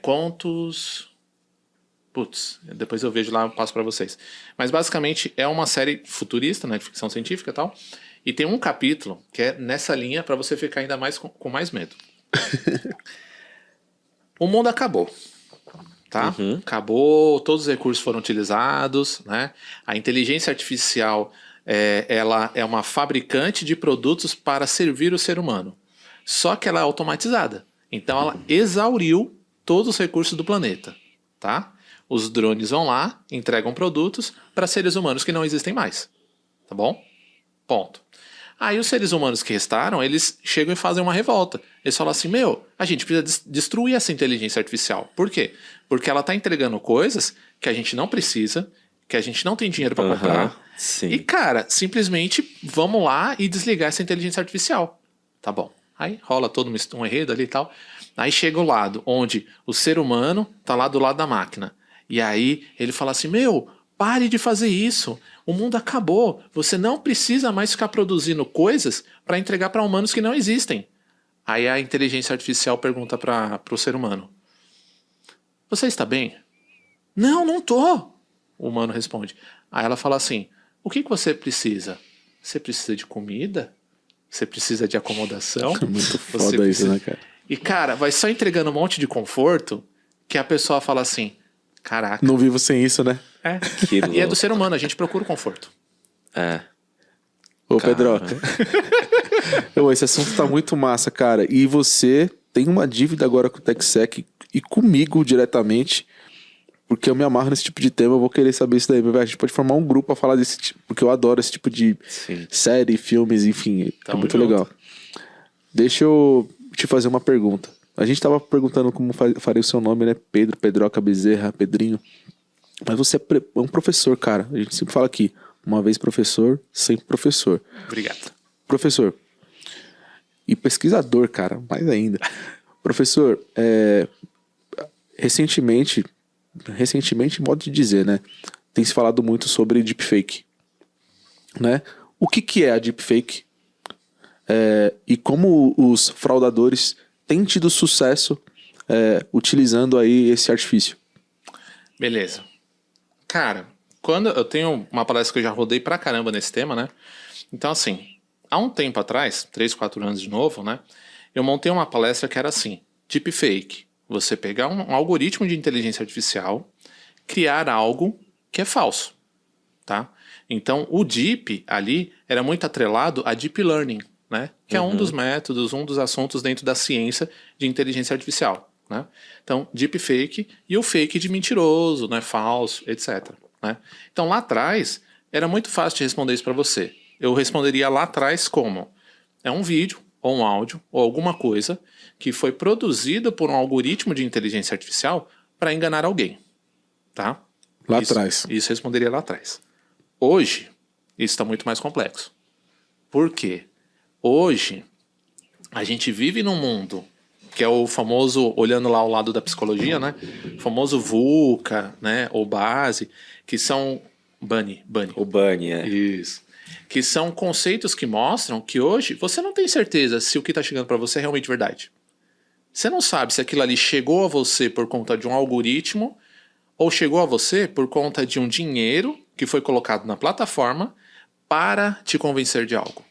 Contos... Putz, depois eu vejo lá, eu passo pra vocês. Mas basicamente é uma série futurista, né, de ficção científica e tal. E tem um capítulo que é nessa linha pra você ficar ainda mais com mais medo. O mundo acabou, tá? Acabou, todos os recursos foram utilizados, né? A inteligência artificial, ela é uma fabricante de produtos para servir o ser humano. Só que ela é automatizada. Então ela exauriu todos os recursos do planeta, tá? Os drones vão lá, entregam produtos para seres humanos que não existem mais. Tá bom? Ponto. Aí os seres humanos que restaram, eles chegam e fazem uma revolta. Eles falam assim, a gente precisa destruir essa inteligência artificial. Por quê? Porque ela está entregando coisas que a gente não precisa, que a gente não tem dinheiro para comprar. Sim. E, cara, simplesmente vamos lá e desligar essa inteligência artificial. Tá bom. Aí rola todo um enredo ali e tal. Aí chega o lado onde o ser humano tá lá do lado da máquina. E aí ele fala assim, pare de fazer isso. O mundo acabou. Você não precisa mais ficar produzindo coisas para entregar para humanos que não existem. Aí a inteligência artificial pergunta para o ser humano, você está bem? Não, não tô. O humano responde. Aí ela fala assim, o que você precisa? Você precisa de comida? Você precisa de acomodação? Muito Você foda isso, né, cara? E, cara, vai só entregando um monte de conforto que a pessoa fala assim, caraca. Não vivo sem isso, né? Que E é louco. do ser humano, a gente procura o conforto. Ô, Pedroca. Esse assunto tá muito massa, cara. E você tem uma dívida agora com o TechSec e comigo diretamente, porque eu me amarro nesse tipo de tema, eu vou querer saber isso daí. A gente pode formar um grupo pra falar desse tipo, porque eu adoro esse tipo de série, filmes, enfim. É Tamo muito junto. legal. Deixa eu te fazer uma pergunta. A gente tava perguntando como faria o seu nome, né? Pedro, Pedroca, Bezerra, Pedrinho. Mas você é um professor, cara. A gente sempre fala aqui. Uma vez professor, sempre professor. Obrigado. Professor, e pesquisador, cara, mais ainda. Professor, recentemente, modo de dizer, né? Tem se falado muito sobre deepfake, né? O que é a deepfake? E como os fraudadores têm tido sucesso utilizando aí esse artifício? Beleza. Cara, quando eu tenho uma palestra que eu já rodei pra caramba nesse tema, né? Então, assim, há um tempo atrás, 3, 4 anos de novo, né? Eu montei uma palestra que era assim, deepfake. Você pegar um algoritmo de inteligência artificial, criar algo que é falso, tá? Então, o deep ali era muito atrelado a deep learning, né? Que é um dos métodos, um dos assuntos dentro da ciência de inteligência artificial, né? Então, deepfake e o fake de mentiroso, né? Falso, etc, né? Então, lá atrás, era muito fácil de responder isso para você. Eu responderia lá atrás como? É um vídeo, ou um áudio, ou alguma coisa que foi produzido por um algoritmo de inteligência artificial para enganar alguém, tá? Lá atrás. Isso responderia lá atrás. Hoje, isso está muito mais complexo. Por quê? Hoje, a gente vive num mundo que é o famoso, olhando lá ao lado da psicologia, né? O famoso VUCA, né? Ou base, que são... Bunny. O Bunny, Isso. Que são conceitos que mostram que hoje você não tem certeza se o que está chegando para você é realmente verdade. Você não sabe se aquilo ali chegou a você por conta de um algoritmo ou chegou a você por conta de um dinheiro que foi colocado na plataforma para te convencer de algo.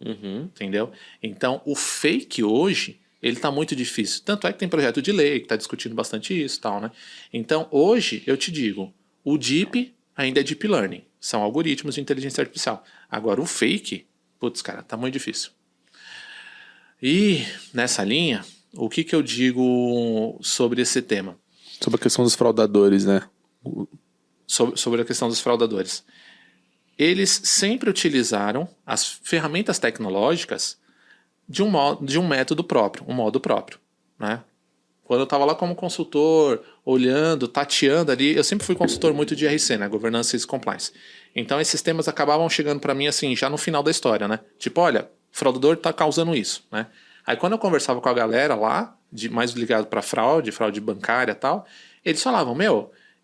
Entendeu? Então, o fake hoje, ele está muito difícil. Tanto é que tem projeto de lei que está discutindo bastante isso e tal, né? Então, hoje, eu te digo, o deep ainda é deep learning. São algoritmos de inteligência artificial. Agora, o fake, putz, cara, tá muito difícil. E, nessa linha, o que eu digo sobre esse tema? Sobre a questão dos fraudadores, né? Sobre a questão dos fraudadores. Eles sempre utilizaram as ferramentas tecnológicas de um método próprio, um modo próprio, né? Quando eu estava lá como consultor, olhando, tateando ali, eu sempre fui consultor muito de RC, né? Governance e Compliance. Então esses temas acabavam chegando para mim assim, já no final da história, né? Tipo, olha, o fraudador está causando isso, né? Aí quando eu conversava com a galera lá, mais ligado para fraude bancária e tal, eles falavam,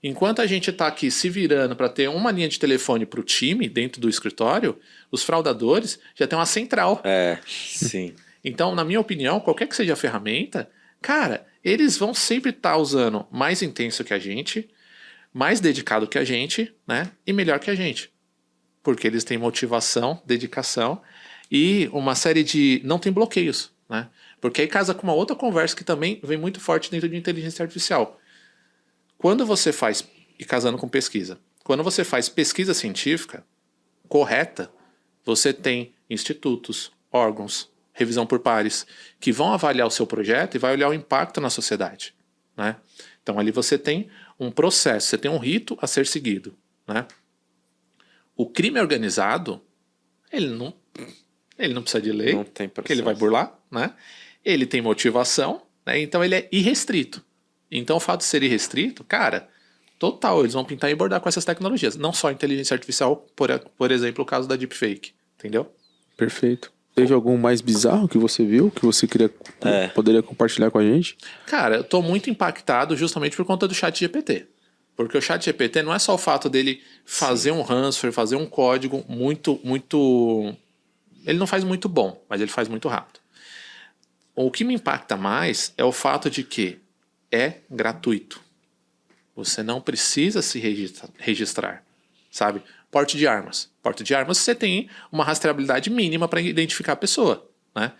enquanto a gente está aqui se virando para ter uma linha de telefone para o time dentro do escritório, os fraudadores já têm uma central. Sim. Então, na minha opinião, qualquer que seja a ferramenta, cara, eles vão sempre estar usando mais intenso que a gente, mais dedicado que a gente, né? E melhor que a gente. Porque eles têm motivação, dedicação e uma série de... não tem bloqueios, né? Porque aí casa com uma outra conversa que também vem muito forte dentro de inteligência artificial. Quando você faz, e casando com pesquisa, quando você faz pesquisa científica correta, você tem institutos, órgãos, revisão por pares, que vão avaliar o seu projeto e vai olhar o impacto na sociedade, né? Então ali você tem um processo, você tem um rito a ser seguido, né? O crime organizado, ele não precisa de lei, Não tem porque ele vai processo. burlar, né? Ele tem motivação, né? Então ele é irrestrito. Então o fato de ser irrestrito, cara, total, eles vão pintar e bordar com essas tecnologias. Não só inteligência artificial, por exemplo, o caso da deepfake, entendeu? Perfeito. Teve algum mais bizarro que você viu, que você poderia compartilhar com a gente? Cara, eu tô muito impactado justamente por conta do ChatGPT. Porque o ChatGPT não é só o fato dele fazer um ransomware, fazer um código muito... Ele não faz muito bom, mas ele faz muito rápido. O que me impacta mais é o fato de que é gratuito. Você não precisa se registrar, sabe? Porte de armas. Porte de armas você tem uma rastreabilidade mínima para identificar a pessoa, né?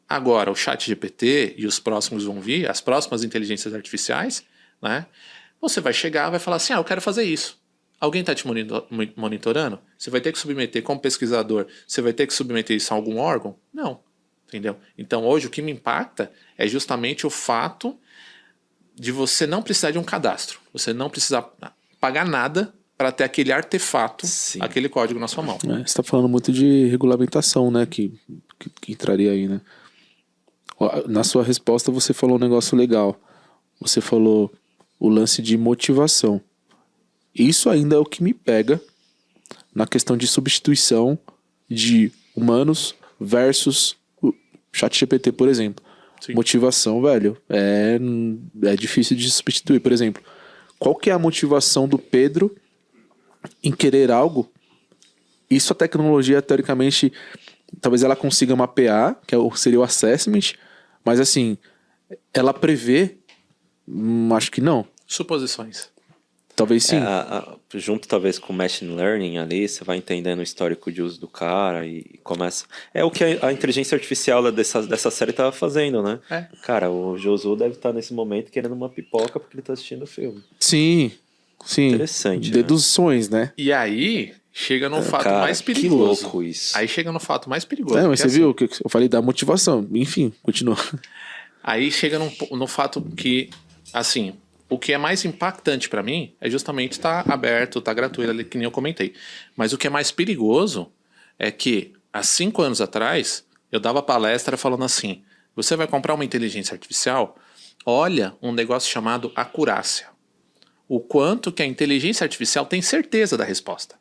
Agora, o ChatGPT e os próximos vão vir, as próximas inteligências artificiais, né? Você vai chegar, vai falar assim, eu quero fazer isso. Alguém está te monitorando? Você vai ter que submeter como pesquisador, você vai ter que submeter isso a algum órgão? Não, entendeu? Então hoje o que me impacta é justamente o fato de você não precisar de um cadastro. Você não precisar pagar nada para ter aquele artefato, Sim. aquele código na sua mão. Você está falando muito de regulamentação, né? Que entraria aí, né? Na sua resposta você falou um negócio legal. Você falou o lance de motivação. Isso ainda é o que me pega na questão de substituição de humanos versus o ChatGPT, por exemplo. Sim. Motivação, velho, é difícil de substituir. Por exemplo, qual que é a motivação do Pedro em querer algo? Isso a tecnologia, teoricamente, talvez ela consiga mapear, que seria o assessment, mas assim, ela prevê, acho que não. Suposições. Talvez sim. Junto talvez com o machine learning ali, você vai entendendo o histórico de uso do cara e começa... É o que a inteligência artificial dessa série tava fazendo, né? É. Cara, o Josu deve estar nesse momento querendo uma pipoca porque ele tá assistindo o filme. Sim. Interessante, Deduções, né? E aí, chega no fato cara, mais perigoso. Que louco isso. Aí chega no fato mais perigoso. Mas você assim, viu o que eu falei da motivação. Enfim, continua. Aí chega no fato que, assim, o que é mais impactante pra mim é justamente estar aberto, estar gratuito ali, que nem eu comentei. Mas o que é mais perigoso é que, há 5 anos atrás, eu dava palestra falando assim, você vai comprar uma inteligência artificial? Olha um negócio chamado acurácia. O quanto que a inteligência artificial tem certeza da resposta.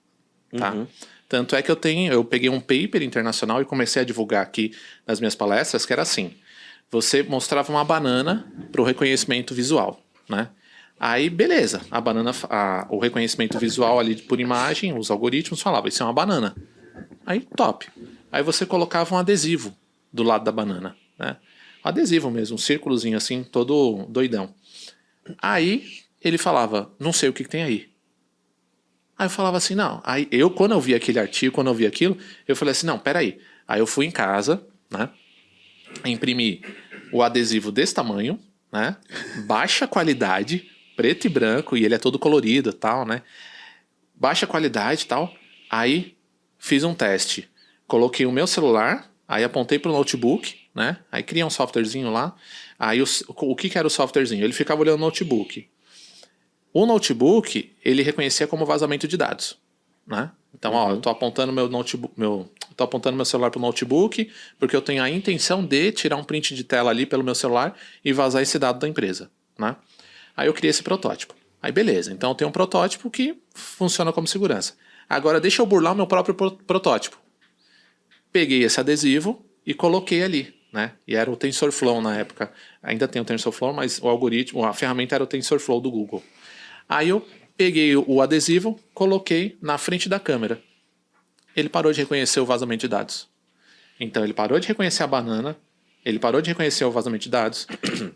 Tá? Uhum. Tanto é que eu peguei um paper internacional e comecei a divulgar aqui nas minhas palestras, que era assim, você mostrava uma banana para o reconhecimento visual, né? Aí, beleza, o reconhecimento visual ali por imagem, os algoritmos falavam, isso é uma banana. Aí, top. Aí você colocava um adesivo do lado da banana, né? Um adesivo mesmo, um círculozinho assim, todo doidão. Aí, ele falava, não sei o que tem aí. Aí eu falava assim, não. Aí quando eu vi aquele artigo, quando eu vi aquilo, eu falei assim, não, peraí. Aí eu fui em casa, né? Imprimi o adesivo desse tamanho, né? Baixa qualidade, preto e branco, e ele é todo colorido e tal, né? Baixa qualidade e tal. Aí fiz um teste. Coloquei o meu celular, aí apontei pro notebook, né? Aí criei um softwarezinho lá. Aí o que era o softwarezinho? Ele ficava olhando o notebook. O notebook, ele reconhecia como vazamento de dados, né? Então, ó, eu tô apontando tô apontando meu celular pro notebook, porque eu tenho a intenção de tirar um print de tela ali pelo meu celular e vazar esse dado da empresa, né? Aí eu criei esse protótipo. Aí beleza, então eu tenho um protótipo que funciona como segurança. Agora deixa eu burlar o meu próprio protótipo. Peguei esse adesivo e coloquei ali, né? E era o TensorFlow na época. Ainda tem o TensorFlow, mas o algoritmo, a ferramenta era o TensorFlow do Google. Aí eu peguei o adesivo, coloquei na frente da câmera. Ele parou de reconhecer o vazamento de dados. Então ele parou de reconhecer a banana, ele parou de reconhecer o vazamento de dados,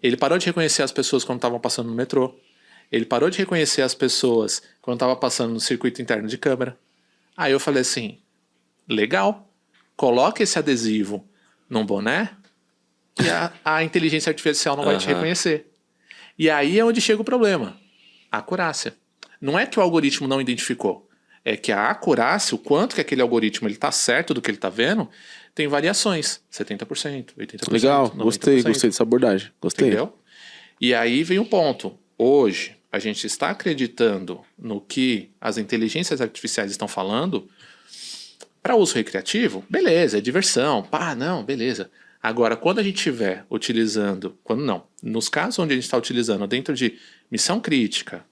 ele parou de reconhecer as pessoas quando estavam passando no metrô, ele parou de reconhecer as pessoas quando estavam passando no circuito interno de câmera. Aí eu falei assim, legal, coloca esse adesivo num boné e a inteligência artificial não vai te reconhecer. E aí é onde chega o problema. A acurácia. Não é que o algoritmo não identificou, é que a acurácia, o quanto que aquele algoritmo está certo do que ele está vendo, tem variações, 70%, 80%. Legal, 90%. gostei dessa abordagem. Gostei. Entendeu? E aí vem um ponto. Hoje, a gente está acreditando no que as inteligências artificiais estão falando para uso recreativo, beleza, é diversão, não, beleza. Agora, quando a gente estiver utilizando, nos casos onde a gente está utilizando dentro de missão crítica,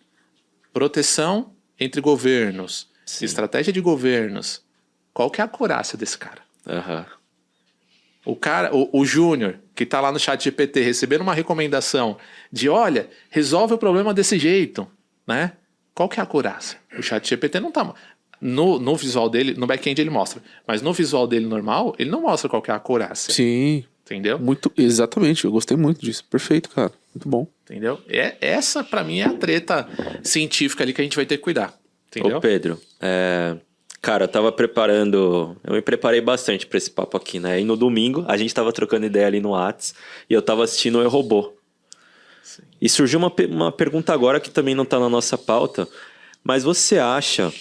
proteção entre governos, Sim. estratégia de governos, qual que é a acurácia desse cara? O cara, o Júnior, que está lá no ChatGPT recebendo uma recomendação de, olha, resolve o problema desse jeito, né? Qual que é a acurácia? O ChatGPT não está... No visual dele, no back-end ele mostra, mas no visual dele normal, ele não mostra qual que é a acurácia. Sim. Entendeu? Exatamente, eu gostei muito disso. Perfeito, cara. Muito bom. Entendeu? Essa, pra mim, é a treta científica ali que a gente vai ter que cuidar. Entendeu? Ô Pedro, cara, eu me preparei bastante pra esse papo aqui, né? E no domingo, a gente tava trocando ideia ali no Whats e eu tava assistindo o Eu, Robô. Sim. E surgiu uma pergunta agora que também não tá na nossa pauta, mas você acha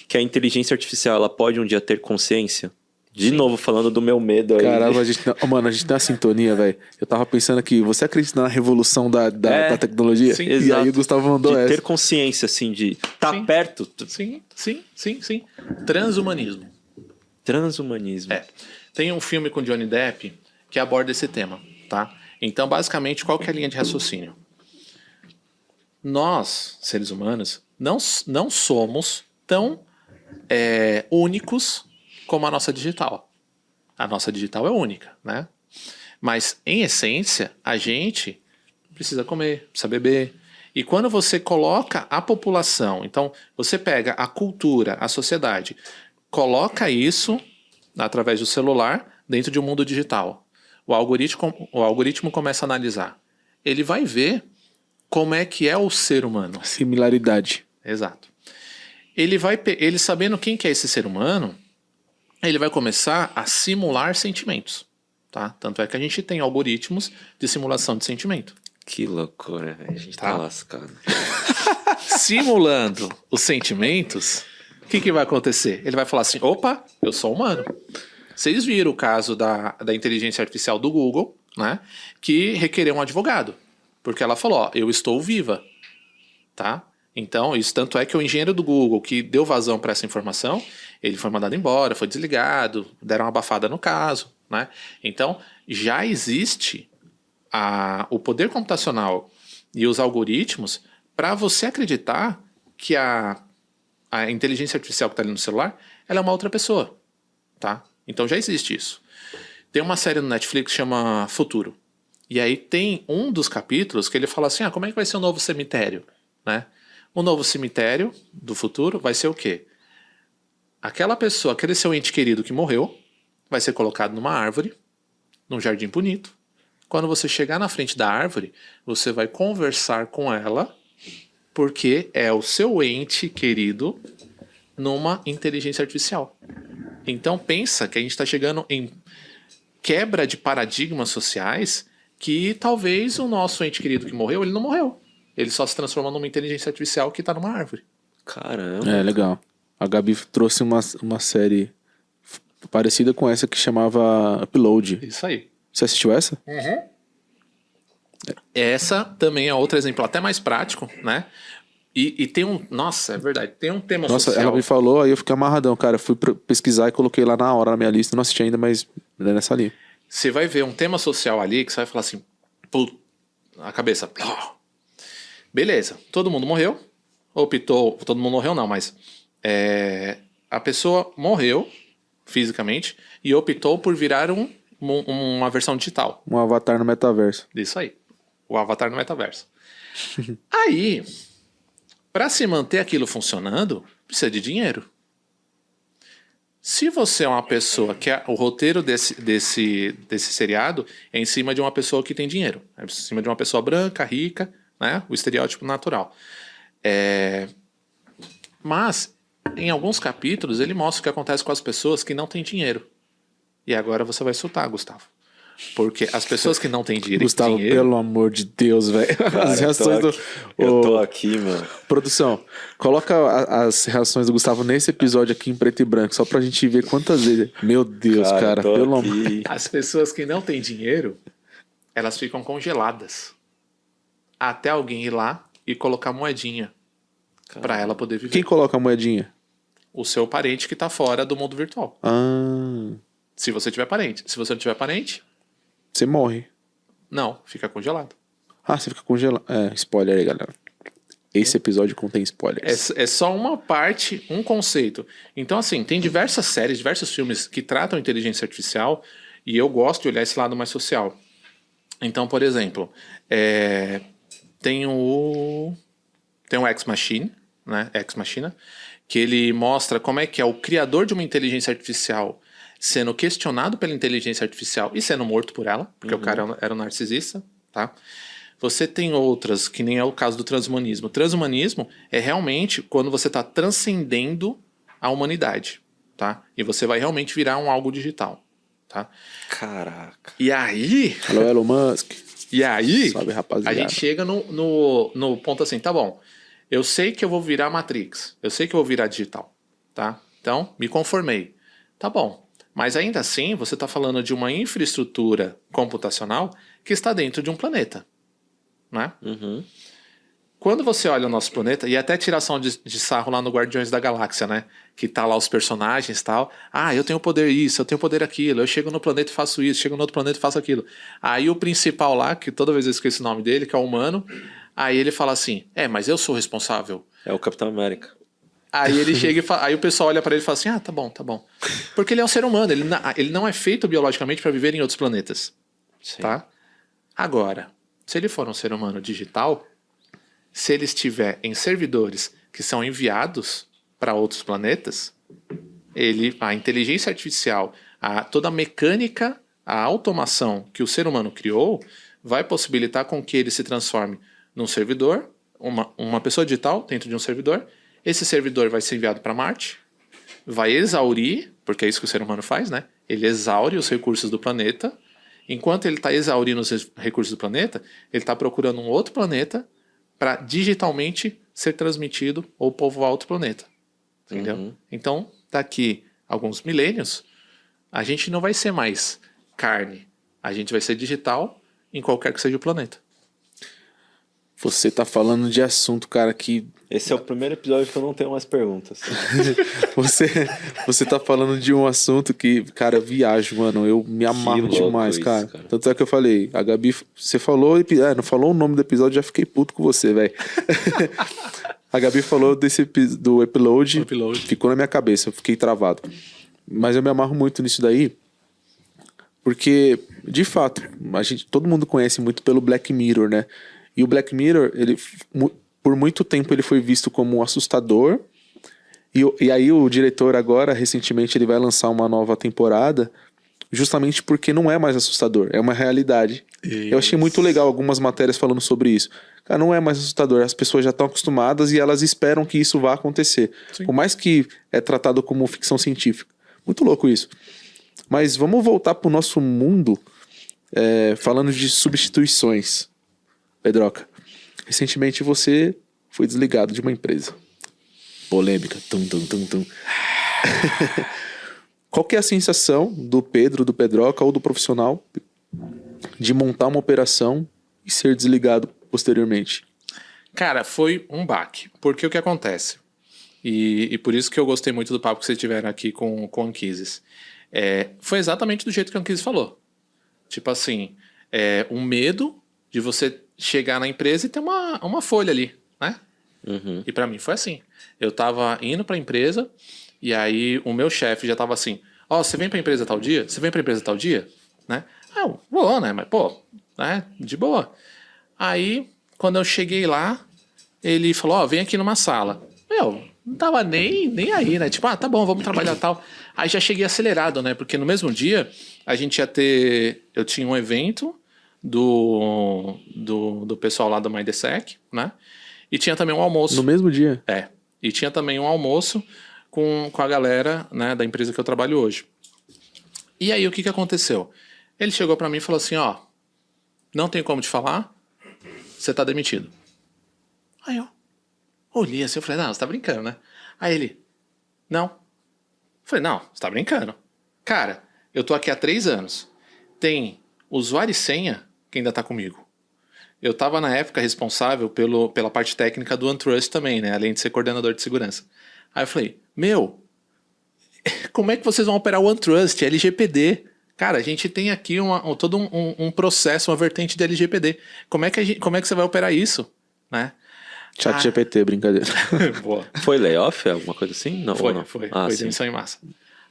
que a inteligência artificial ela pode um dia ter consciência? De novo, falando do meu medo aí. Caramba, a gente tem uma sintonia, velho. Eu tava pensando aqui, você acredita na revolução da tecnologia? Sim, e exato. aí o Gustavo mandou de essa. ter consciência, assim, de estar Sim. perto. Sim. Transhumanismo. Transhumanismo. Tem um filme com Johnny Depp que aborda esse tema, tá? Então, basicamente, qual que é a linha de raciocínio? Nós, seres humanos, não somos tão únicos como a nossa digital. A nossa digital é única, né? Mas, em essência, a gente precisa comer, precisa beber. E quando você coloca a população, então você pega a cultura, a sociedade, coloca isso através do celular dentro de um mundo digital. O algoritmo começa a analisar. Ele vai ver como é que é o ser humano. Similaridade. Exato. Ele sabendo quem que é esse ser humano, ele vai começar a simular sentimentos. Tá? Tanto é que a gente tem algoritmos de simulação de sentimento. Que loucura, velho. A gente tá lascado. Simulando os sentimentos, o que vai acontecer? Ele vai falar assim, opa, eu sou humano. Vocês viram o caso da inteligência artificial do Google, né? Que requereu um advogado. Porque ela falou, ó, eu estou viva. Tá? Então, isso tanto é que o engenheiro do Google que deu vazão para essa informação, ele foi mandado embora, foi desligado, deram uma abafada no caso, né? Então, já existe o poder computacional e os algoritmos para você acreditar que a inteligência artificial que está ali no celular, ela é uma outra pessoa, tá? Então já existe isso. Tem uma série no Netflix que chama Futuro. E aí tem um dos capítulos que ele fala assim, como é que vai ser o novo cemitério, né? O novo cemitério do futuro vai ser o quê? Aquela pessoa, aquele seu ente querido que morreu, vai ser colocado numa árvore, num jardim bonito. Quando você chegar na frente da árvore, você vai conversar com ela, porque é o seu ente querido numa inteligência artificial. Então pensa que a gente está chegando em quebra de paradigmas sociais que talvez o nosso ente querido que morreu, ele não morreu. Ele só se transforma numa inteligência artificial que está numa árvore. Caramba. É, legal. A Gabi trouxe uma série parecida com essa que chamava Upload. Isso aí. Você assistiu essa? Uhum. Essa também é outro exemplo até mais prático, né? E tem um... Nossa, é verdade. Tem um tema Nossa, social... ela me falou, aí eu fiquei amarradão, cara. Eu fui pesquisar e coloquei lá na hora na minha lista. Não assisti ainda, mas é nessa linha. Você vai ver um tema social ali que você vai falar assim... A cabeça... Beleza, todo mundo morreu. Optou... Todo mundo morreu não, mas... a pessoa morreu fisicamente e optou por virar uma versão digital. Um avatar no metaverso. Isso aí. O avatar no metaverso. Aí, para se manter aquilo funcionando, precisa de dinheiro. Se você é uma pessoa que o roteiro desse seriado é em cima de uma pessoa que tem dinheiro, é em cima de uma pessoa branca, rica, né? O estereótipo natural. Mas, em alguns capítulos, ele mostra o que acontece com as pessoas que não têm dinheiro. E agora você vai soltar, Gustavo. Porque as pessoas que não têm dinheiro... Gustavo, pelo amor de Deus, velho. As reações do... Eu tô aqui, mano. Produção, coloca as reações do Gustavo nesse episódio aqui em preto e branco, só pra gente ver quantas vezes... Meu Deus, cara, pelo amor... As pessoas que não têm dinheiro, elas ficam congeladas. Até alguém ir lá e colocar moedinha pra ela poder viver. Quem coloca a moedinha? O seu parente que tá fora do mundo virtual. Se você tiver parente. Se você não tiver parente... Você morre. Não, fica congelado. Você fica congelado. Spoiler aí, galera. Esse episódio contém spoilers. É só uma parte, um conceito. Então, assim, tem diversas séries, diversos filmes que tratam inteligência artificial e eu gosto de olhar esse lado mais social. Então, por exemplo, tem o Ex Machina, né? Ex Machina, que ele mostra como é que é o criador de uma inteligência artificial sendo questionado pela inteligência artificial e sendo morto por ela, porque o cara era um narcisista, tá? Você tem outras, que nem é o caso do transhumanismo. O transhumanismo é realmente quando você está transcendendo a humanidade, tá? E você vai realmente virar algo digital, tá? Caraca. E aí... Alô, Elon Musk. E aí, Salve, rapaziada. a gente chega no ponto assim, tá bom, eu sei que eu vou virar Matrix, eu sei que eu vou virar digital, tá? Então, me conformei. Tá bom. Mas ainda assim, você está falando de uma infraestrutura computacional que está dentro de um planeta, né? Uhum. Quando você olha o nosso planeta, e até tiração de sarro lá no Guardiões da Galáxia, né? Que tá lá os personagens e tal. Eu tenho poder isso, eu tenho poder aquilo, eu chego no planeta e faço isso, chego no outro planeta e faço aquilo. Aí o principal lá, que toda vez eu esqueço o nome dele, que é o humano, aí ele fala assim, mas eu sou responsável. É o Capitão América. Aí ele chega aí o pessoal olha pra ele e fala assim, tá bom, tá bom. Porque ele é um ser humano, ele não é feito biologicamente pra viver em outros planetas. Sim. Tá? Agora, se ele for um ser humano digital, se ele estiver em servidores que são enviados para outros planetas, a inteligência artificial, toda a mecânica, a automação que o ser humano criou, vai possibilitar com que ele se transforme num servidor, uma pessoa digital dentro de um servidor. Esse servidor vai ser enviado para Marte, vai exaurir, porque é isso que o ser humano faz, né? Ele exaure os recursos do planeta. Enquanto ele está exaurindo os recursos do planeta, ele está procurando um outro planeta para digitalmente ser transmitido ou povoar outro planeta. Entendeu? Uhum. Então, daqui alguns milênios, a gente não vai ser mais carne. A gente vai ser digital em qualquer que seja o planeta. Você tá falando de assunto, cara, que Esse é o primeiro episódio que eu não tenho mais perguntas. você tá falando de um assunto que, cara, eu viajo, mano. Eu me amarro louco demais, isso, cara. cara. Tanto é que eu falei, a Gabi, você falou, não falou o nome do episódio, já fiquei puto com você, velho. A Gabi falou do upload, ficou na minha cabeça, eu fiquei travado. Mas eu me amarro muito nisso daí, porque, de fato, todo mundo conhece muito pelo Black Mirror, né? E o Black Mirror, por muito tempo ele foi visto como um assustador. E aí o diretor agora, recentemente, ele vai lançar uma nova temporada justamente porque não é mais assustador, é uma realidade. Isso. Eu achei muito legal algumas matérias falando sobre isso. Cara, não é mais assustador, as pessoas já estão acostumadas e elas esperam que isso vá acontecer. Sim. Por mais que é tratado como ficção científica. Muito louco isso. Mas vamos voltar pro nosso mundo falando de substituições. Pedroca, recentemente você foi desligado de uma empresa. Polêmica. Tum, tum, tum, tum. Qual que é a sensação do Pedro, do Pedroca ou do profissional de montar uma operação e ser desligado posteriormente? Cara, foi um baque. Porque o que acontece? E por isso que eu gostei muito do papo que vocês tiveram aqui com o Anquises. Foi exatamente do jeito que o Anquises falou. Tipo assim, um medo de você chegar na empresa e ter uma folha ali, né? Uhum. E pra mim foi assim. Eu tava indo pra empresa e aí o meu chefe já tava assim, você vem pra empresa tal dia? Você vem pra empresa tal dia? Né? Eu vou, né? Mas, pô, né? De boa. Aí, quando eu cheguei lá, ele falou, vem aqui numa sala. Não tava nem aí, né? Tipo, tá bom, vamos trabalhar tal. Aí já cheguei acelerado, né? Porque no mesmo dia, a gente ia eu tinha um evento do pessoal lá do MindSec, né? E tinha também um almoço. No mesmo dia? E tinha também um almoço com a galera, né, da empresa que eu trabalho hoje. E aí, o que aconteceu? Ele chegou pra mim e falou assim, não tem como te falar, você tá demitido. Aí eu olhei assim, eu falei, não, você tá brincando, né? Aí ele, não. Eu falei, não, você tá brincando. Cara, eu tô aqui há 3 anos. Tem usuário e senha que ainda tá comigo. Eu tava na época responsável pela parte técnica do OneTrust também, né? Além de ser coordenador de segurança. Aí eu falei, como é que vocês vão operar o OneTrust, LGPD? Cara, a gente tem aqui todo um processo, uma vertente de LGPD. Como é que você vai operar isso? Né? ChatGPT, brincadeira. Boa. Foi layoff, alguma coisa assim? Não, ou não? Foi Sim. demissão em massa.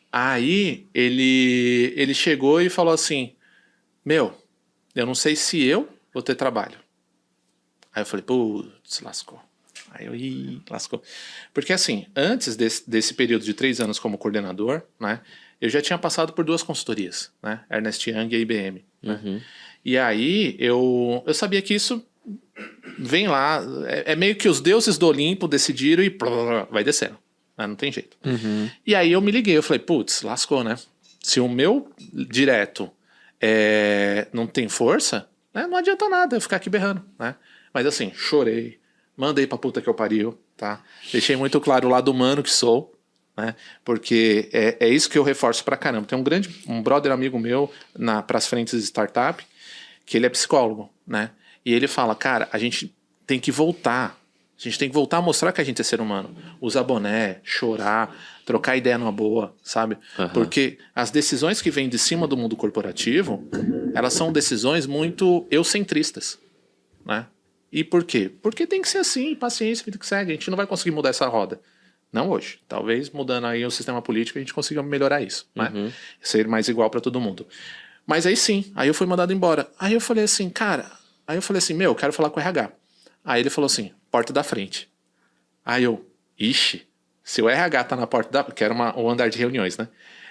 Aí ele chegou e falou assim, eu não sei se eu vou ter trabalho. Aí eu falei, putz, lascou. Aí eu, lascou. Porque assim, antes desse período de 3 anos como coordenador, né, eu já tinha passado por 2 consultorias, né, Ernst Young e a IBM. Né? Uhum. E aí eu sabia que isso vem lá, é meio que os deuses do Olimpo decidiram e vai descendo. Né, não tem jeito. Uhum. E aí eu me liguei, eu falei, putz, lascou, né? Se o meu direto não tem força, né, não adianta nada eu ficar aqui berrando, né? Mas assim, chorei, mandei pra puta que eu pariu, tá? Deixei muito claro o lado humano que sou, né? Porque é isso que eu reforço pra caramba. Tem um brother amigo meu pras frentes de startup, que ele é psicólogo, né? E ele fala, cara, a gente tem que voltar. A gente tem que voltar a mostrar que a gente é ser humano. Usar boné, chorar, trocar ideia numa boa, sabe? Uhum. Porque as decisões que vêm de cima do mundo corporativo, elas são decisões muito eucentristas, né? E por quê? Porque tem que ser assim, paciência, vida que segue. A gente não vai conseguir mudar essa roda, Não hoje. Talvez mudando aí o sistema político a gente consiga melhorar isso, né? Ser mais igual para todo mundo. Mas aí sim, aí eu fui mandado embora. Aí eu falei assim, cara... Aí eu falei assim, meu, quero falar com o RH. Aí ele falou assim, porta da frente. Aí eu, ixi, se o RH tá na porta da... Que era o andar de reuniões, né?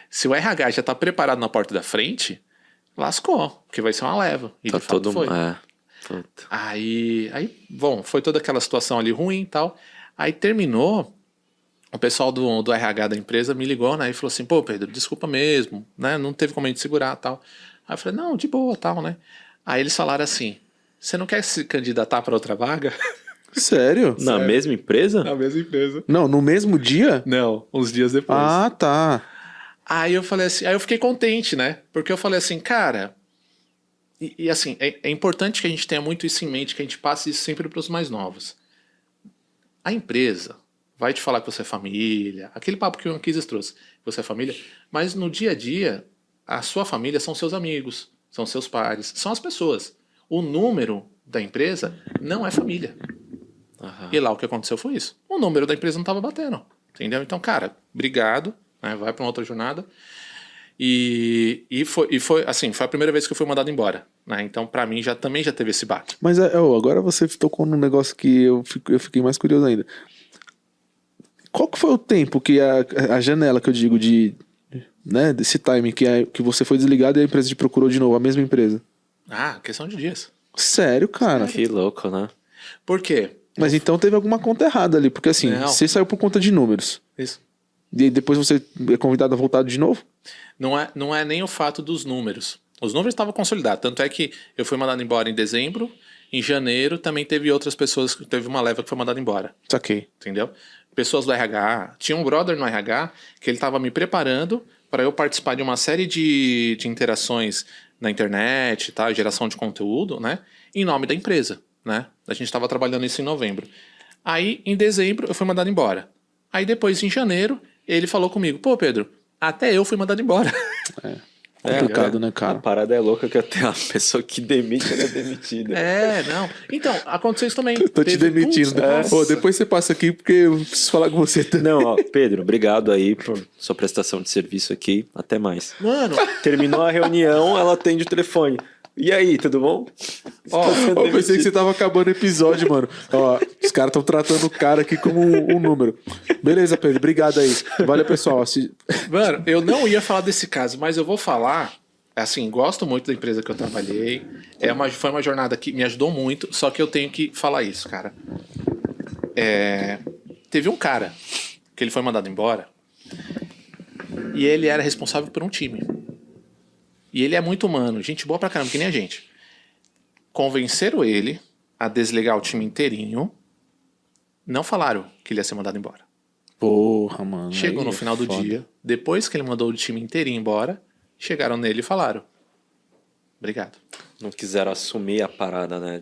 Se o RH já tá preparado na porta da frente, lascou, porque vai ser uma leva. E Tá de fato todo foi. Puta. Aí, bom, foi toda aquela situação ali ruim e tal. Aí terminou, o pessoal do RH da empresa me ligou, né? E falou assim, pô, Pedro, desculpa mesmo, né? Não teve como a gente segurar e tal. Aí eu falei, não, de boa, tal, né? Aí eles falaram assim, você não quer se candidatar para outra vaga? Sério? Na mesma empresa? Na mesma empresa. Não, no mesmo dia? Não, uns dias depois. Ah, tá. Aí eu falei assim, aí eu fiquei contente, né? Porque eu falei assim, cara... E assim, é importante que a gente tenha muito isso em mente, que a gente passe isso sempre para os mais novos. A empresa vai te falar que você é família, aquele papo que o Anquises trouxe, que você é família, mas no dia a dia, a sua família são seus amigos, são seus pares, são as pessoas. O número da empresa não é família. E lá o que aconteceu foi isso. O número da empresa não estava batendo, entendeu? Então, cara, obrigado, né? Vai para uma outra jornada. E foi assim, foi a primeira vez que eu fui mandado embora, né? Então, pra mim, também já teve esse baque. Mas agora você tocou num negócio que eu fiquei mais curioso ainda. Qual que foi o tempo que a janela que eu digo né, desse time que você foi desligado e a empresa te procurou de novo, a mesma empresa? Ah, questão de dias. Sério, cara? Que louco, né? Por quê? Mas então teve alguma conta errada ali, porque assim, Não. você saiu por conta de números. Isso. E depois você é convidado a voltar de novo? Não é nem o fato dos números. Os números estavam consolidados. Tanto é que eu fui mandado embora em dezembro. Em janeiro também teve outras pessoas, teve uma leva que foi mandada embora. Saquei. Entendeu? Pessoas do RH. Tinha um brother no RH que ele estava me preparando para eu participar de uma série de interações na internet, tá? Geração de conteúdo, né? Em nome da empresa, né? A gente estava trabalhando isso em novembro. Aí, em dezembro, eu fui mandado embora. Aí depois, em janeiro, ele falou comigo, pô, Pedro, até eu fui mandado embora. Complicado, né, A cara? parada é louca que até a pessoa que demite ela é demitida. Não. Então, aconteceu isso também. Tô te demitindo. Putz, Pô, depois você passa aqui porque eu preciso falar com você também. Não, ó, Pedro, obrigado aí por sua prestação de serviço aqui. Até mais. Mano, Terminou a reunião, ela atende o telefone. E aí, tudo bom? Eu pensei que você tava acabando o episódio, mano. Ó, os caras estão tratando o cara aqui como um número. Beleza, Pedro, obrigado aí. Valeu, pessoal. mano, eu não ia falar desse caso, mas eu vou falar. Assim, gosto muito da empresa que eu trabalhei. Foi uma jornada que me ajudou muito, só que eu tenho que falar isso, cara. Teve um cara que ele foi mandado embora e ele era responsável por um time. E ele é muito humano, gente boa pra caramba, que nem a gente. Convenceram ele a desligar o time inteirinho. Não falaram que ele ia ser mandado embora. Porra, mano. Chegou no aí final do foda. dia, depois que ele mandou o time inteirinho embora, chegaram nele e falaram: obrigado. Não quiseram assumir a parada, né?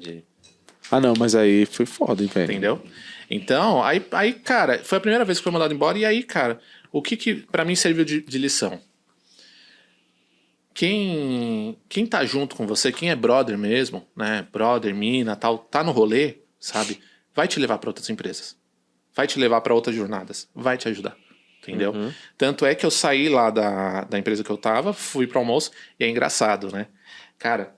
Ah, não, mas aí foi foda, hein, velho. Entendeu? Então, aí, cara, foi a primeira vez que foi mandado embora. E aí, cara, o que pra mim serviu de lição? Quem tá junto com você, quem é brother mesmo, né? Brother, mina, tal, tá no rolê, sabe? Vai te levar pra outras empresas. Vai te levar pra outras jornadas. Vai te ajudar. Entendeu? Tanto é que eu saí lá da empresa que eu tava, fui pro almoço, e é engraçado, né? Cara,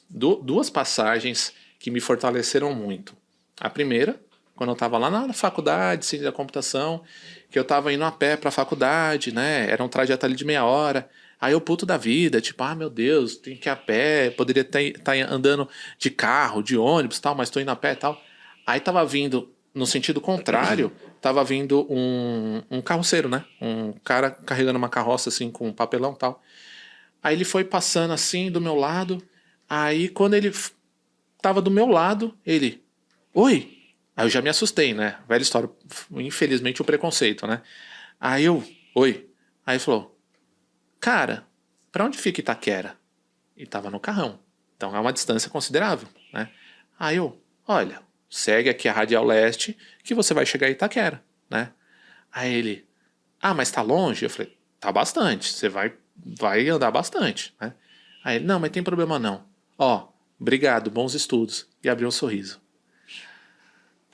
duas passagens que me fortaleceram muito. A primeira, quando eu tava lá na faculdade, ciência da computação, que eu tava indo a pé pra faculdade, né? Era um trajeto ali de meia hora. Aí eu puto da vida, tipo, meu Deus, tenho que ir a pé, poderia estar andando de carro, de ônibus, tal, mas tô indo a pé e tal. Aí tava vindo, no sentido contrário, tava vindo um carroceiro, né? Um cara carregando uma carroça, assim, com um papelão e tal. Aí ele foi passando, assim, do meu lado. Aí, quando ele tava do meu lado, ele... Oi! Aí eu já me assustei, né? Velha história. Infelizmente, o preconceito, né? Aí eu... Oi! Aí ele falou... Cara, pra onde fica Itaquera? E tava no carrão. Então é uma distância considerável, né? Aí eu... Olha... Segue aqui a Radial Leste que você vai chegar em Itaquera, né? Aí ele, mas tá longe? Eu falei, tá bastante, você vai andar bastante, né? Aí ele, não, mas tem problema não. Obrigado, bons estudos. E abriu um sorriso.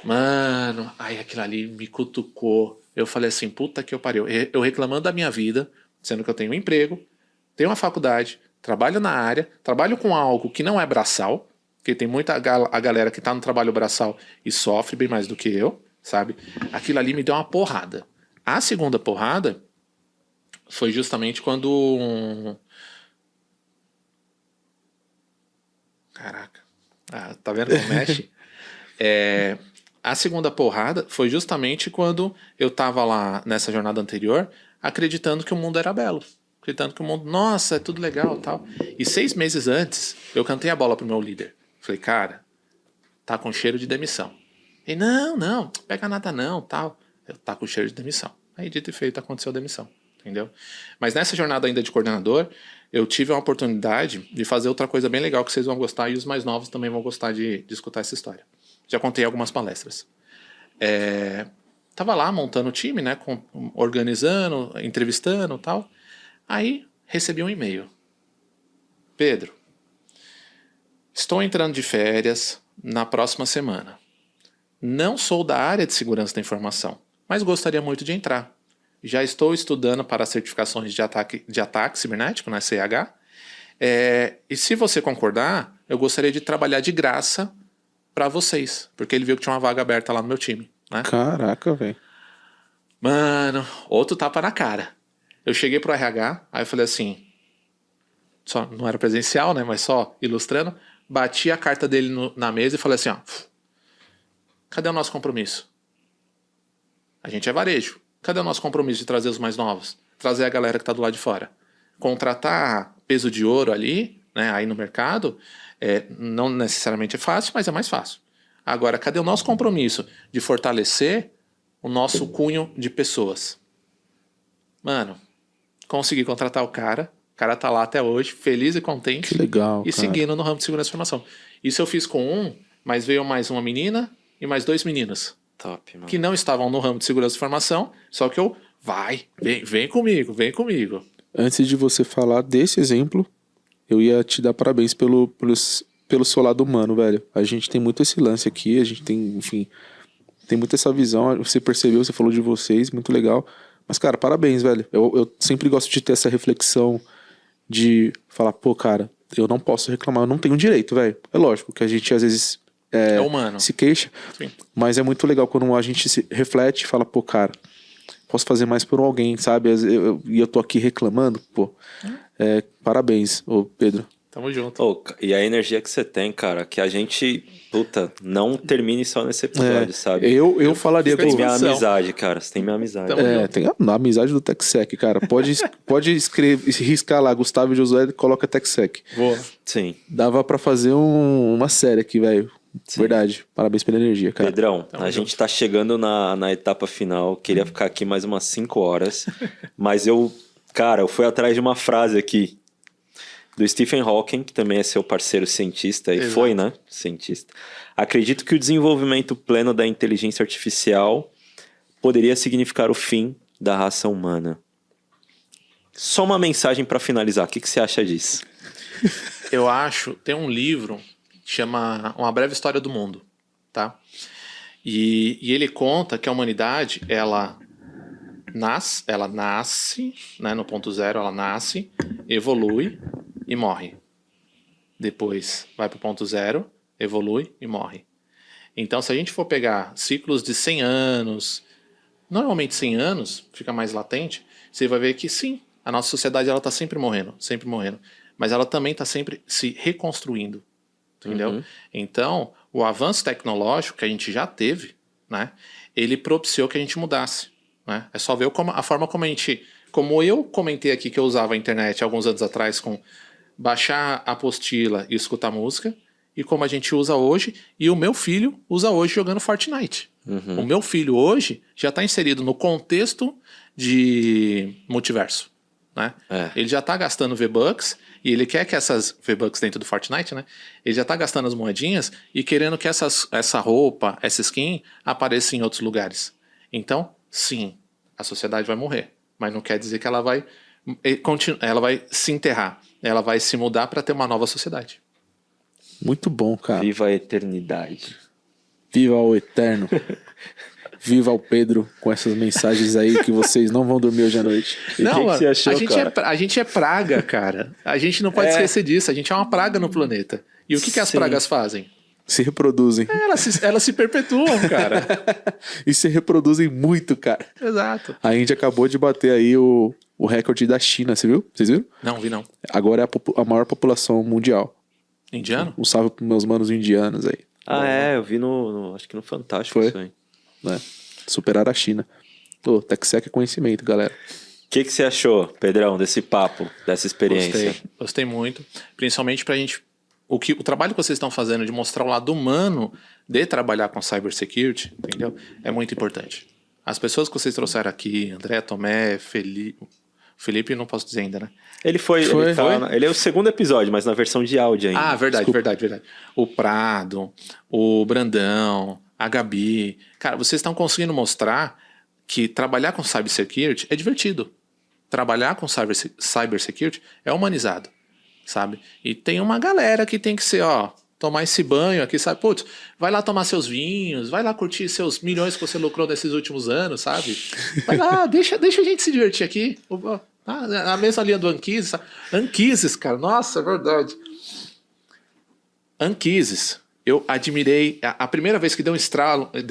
Mano, aí aquilo ali me cutucou. eu falei assim, puta que eu pariu. Eu reclamando da minha vida, sendo que eu tenho um emprego, tenho uma faculdade, trabalho na área, trabalho com algo que não é braçal, porque tem muita a galera que tá no trabalho braçal e sofre bem mais do que eu, sabe? Aquilo ali me deu uma porrada. A segunda porrada foi justamente quando... Caraca. Tá vendo como mexe? A segunda porrada foi justamente quando eu tava lá nessa jornada anterior, acreditando que o mundo era belo. Acreditando que o mundo, nossa, é tudo legal e tal. E 6 meses antes, eu cantei a bola pro meu líder. Falei, cara, tá com cheiro de demissão. Ele, não, pega nada não, tal. Tá com cheiro de demissão. Aí, dito e feito, aconteceu a demissão. Entendeu? Mas nessa jornada ainda de coordenador, eu tive a oportunidade de fazer outra coisa bem legal que vocês vão gostar e os mais novos também vão gostar de escutar essa história. Já contei algumas palestras. Tava lá montando o time, né? Organizando, entrevistando e tal. Aí recebi um e-mail. Pedro, estou entrando de férias na próxima semana. Não sou da área de segurança da informação, mas gostaria muito de entrar. Já estou estudando para certificações de ataque cibernético, na CH. E se você concordar, eu gostaria de trabalhar de graça para vocês. Porque ele viu que tinha uma vaga aberta lá no meu time. Né? Caraca, velho. Mano, outro tapa na cara. Eu cheguei pro RH, aí eu falei assim... Só, não era presencial, né? Mas só ilustrando. Bati a carta dele na mesa e falei assim, ó... Cadê o nosso compromisso? A gente é varejo. Cadê o nosso compromisso de trazer os mais novos? Trazer a galera que tá do lado de fora. Contratar peso de ouro ali, né, aí no mercado, não necessariamente é fácil, mas é mais fácil. Agora, cadê o nosso compromisso de fortalecer o nosso cunho de pessoas? Mano, consegui contratar o cara tá lá até hoje, feliz e contente. Que legal, E cara. seguindo no ramo de segurança e informação. Isso eu fiz com mas veio mais uma menina e mais 2 meninos. Top, mano. Que não estavam no ramo de segurança e informação, só que vem comigo. Antes de você falar desse exemplo, eu ia te dar parabéns pelo seu lado humano, velho. A gente tem muito esse lance aqui, a gente tem, enfim, tem muito essa visão. Você percebeu, você falou de vocês, muito legal. Mas, cara, parabéns, velho. Eu sempre gosto de ter essa reflexão de falar, pô, cara, eu não posso reclamar, eu não tenho direito, velho. É lógico que a gente às vezes humano. se queixa, Sim. mas é muito legal quando a gente se reflete e fala, pô, cara, posso fazer mais por alguém, sabe? E eu tô aqui reclamando, pô. Parabéns, ô Pedro. Tamo junto. E a energia que você tem, cara, que a gente, não termine só nesse episódio, sabe? Eu falaria Você tem minha disposição. amizade, cara. Você tem minha amizade. tem a amizade do TechSec, cara. Pode escrever, riscar lá, Gustavo e Josué, coloca TechSec. Boa. Sim. Dava pra fazer uma série aqui, velho. Verdade. Parabéns pela energia, cara. Pedrão, Tamo a junto. gente tá chegando na etapa final. Queria ficar aqui mais umas 5 horas. Mas eu fui atrás de uma frase aqui do Stephen Hawking, que também é seu parceiro cientista, e Exato. foi, né? Cientista. Acredito que o desenvolvimento pleno da inteligência artificial poderia significar o fim da raça humana. Só uma mensagem pra finalizar. O que você acha disso? Eu acho, tem um livro que chama Uma Breve História do Mundo, tá? E ele conta que a humanidade, ela nasce, né, no ponto zero, ela nasce, evolui e morre. Depois vai pro ponto zero, evolui e morre. Então, se a gente for pegar ciclos de 100 anos, normalmente 100 anos, fica mais latente, você vai ver que sim, a nossa sociedade ela tá sempre morrendo, mas ela também está sempre se reconstruindo, entendeu? Uhum. Então, o avanço tecnológico que a gente já teve, né, ele propiciou que a gente mudasse, né? É só ver a forma como eu comentei aqui que eu usava a internet alguns anos atrás com baixar a apostila e escutar música, e como a gente usa hoje, e o meu filho usa hoje jogando Fortnite. Uhum. O meu filho hoje já está inserido no contexto de multiverso, né? Ele já está gastando V-Bucks e ele quer que essas V-Bucks dentro do Fortnite, né? Ele já está gastando as moedinhas e querendo que essa roupa, essa skin apareça em outros lugares. Então, sim, a sociedade vai morrer, mas não quer dizer que ela vai se enterrar. Ela vai se mudar para ter uma nova sociedade. Muito bom, cara. Viva a eternidade. Viva o eterno. Viva o Pedro com essas mensagens aí que vocês não vão dormir hoje à noite. E o que você achou, a gente é praga, cara. A gente não pode esquecer disso. A gente é uma praga no planeta. E o que as pragas fazem? Se reproduzem. Elas se perpetuam, cara. E se reproduzem muito, cara. Exato. A Índia acabou de bater aí o recorde da China, você viu? Vocês viram? Não, vi não. Agora é a maior população mundial. Indiano? Um salve pros meus manos indianos aí. Eu vi acho que no Fantástico Foi? isso aí. Né? Superaram a China. Ô, TechSec é conhecimento, galera. O que você achou, Pedrão, desse papo, dessa experiência? Gostei muito. Principalmente pra gente... O trabalho que vocês estão fazendo de mostrar o lado humano de trabalhar com cybersecurity, entendeu? É muito importante. As pessoas que vocês trouxeram aqui, André, Tomé, Felipe, não posso dizer ainda, né? Ele é o segundo episódio, mas na versão de áudio ainda. Ah, verdade. O Prado, o Brandão, a Gabi. Cara, vocês estão conseguindo mostrar que trabalhar com cybersecurity é divertido. Trabalhar com cybersecurity é humanizado, sabe? E tem uma galera que tem que ser, tomar esse banho aqui, sabe? Putz, vai lá tomar seus vinhos, vai lá curtir seus milhões que você lucrou nesses últimos anos, sabe? Vai lá, deixa a gente se divertir aqui. A mesma linha do Anquises, sabe? Anquises, cara, nossa, é verdade. Anquises, eu admirei, a primeira vez que deu um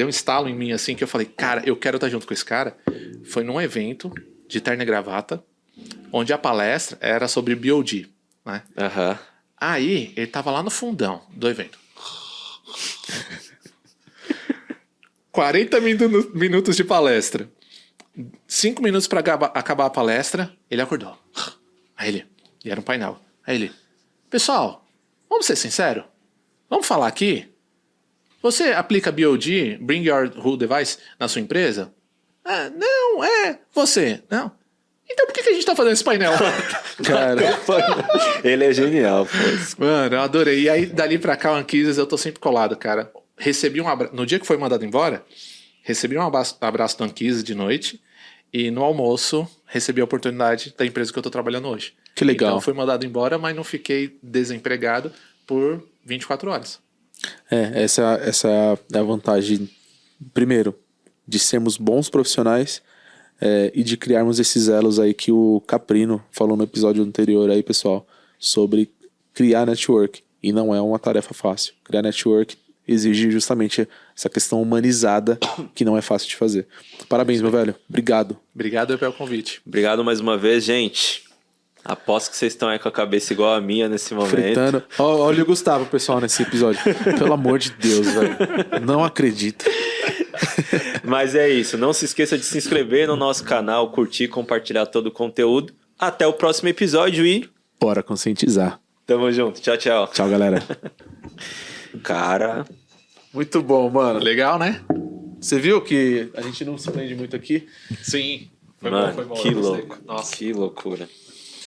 estalo em mim, assim, que eu falei, cara, eu quero estar junto com esse cara, foi num evento de terno e gravata, onde a palestra era sobre BOD, né? Aham. Aí, ele tava lá no fundão do evento. 40 minutos de palestra. 5 minutos para acabar a palestra, ele acordou. E era um painel. Aí ele, pessoal, vamos ser sinceros? Vamos falar aqui? Você aplica BOD, Bring Your Whole Device, na sua empresa? Não, você. Não. Então por que a gente tá fazendo esse painel? Cara, ele é genial, pô. Mano, eu adorei. E aí, dali pra cá, o Anquises, eu tô sempre colado, cara. Recebi um abraço. No dia que foi mandado embora, recebi um abraço do Anquises de noite. E no almoço, recebi a oportunidade da empresa que eu tô trabalhando hoje. Que legal. Então, fui mandado embora, mas não fiquei desempregado por 24 horas. Essa é a vantagem, primeiro, de sermos bons profissionais e de criarmos esses elos aí que o Caprino falou no episódio anterior aí, pessoal, sobre criar network. E não é uma tarefa fácil. Criar network exige justamente essa questão humanizada que não é fácil de fazer. Parabéns, meu velho. Obrigado. Obrigado pelo convite. Obrigado mais uma vez, gente. Aposto que vocês estão aí com a cabeça igual a minha nesse momento. Fritando. Olha o Gustavo, pessoal, nesse episódio. Pelo amor de Deus, velho. Não acredito. Mas é isso. Não se esqueça de se inscrever no nosso canal, curtir, compartilhar todo o conteúdo. Até o próximo episódio e... Bora conscientizar. Tamo junto. Tchau, tchau. Tchau, galera. Cara... Muito bom, mano. Legal, né? Você viu que a gente não se prende muito aqui? Sim. Mano, que louco. Nossa. Que loucura.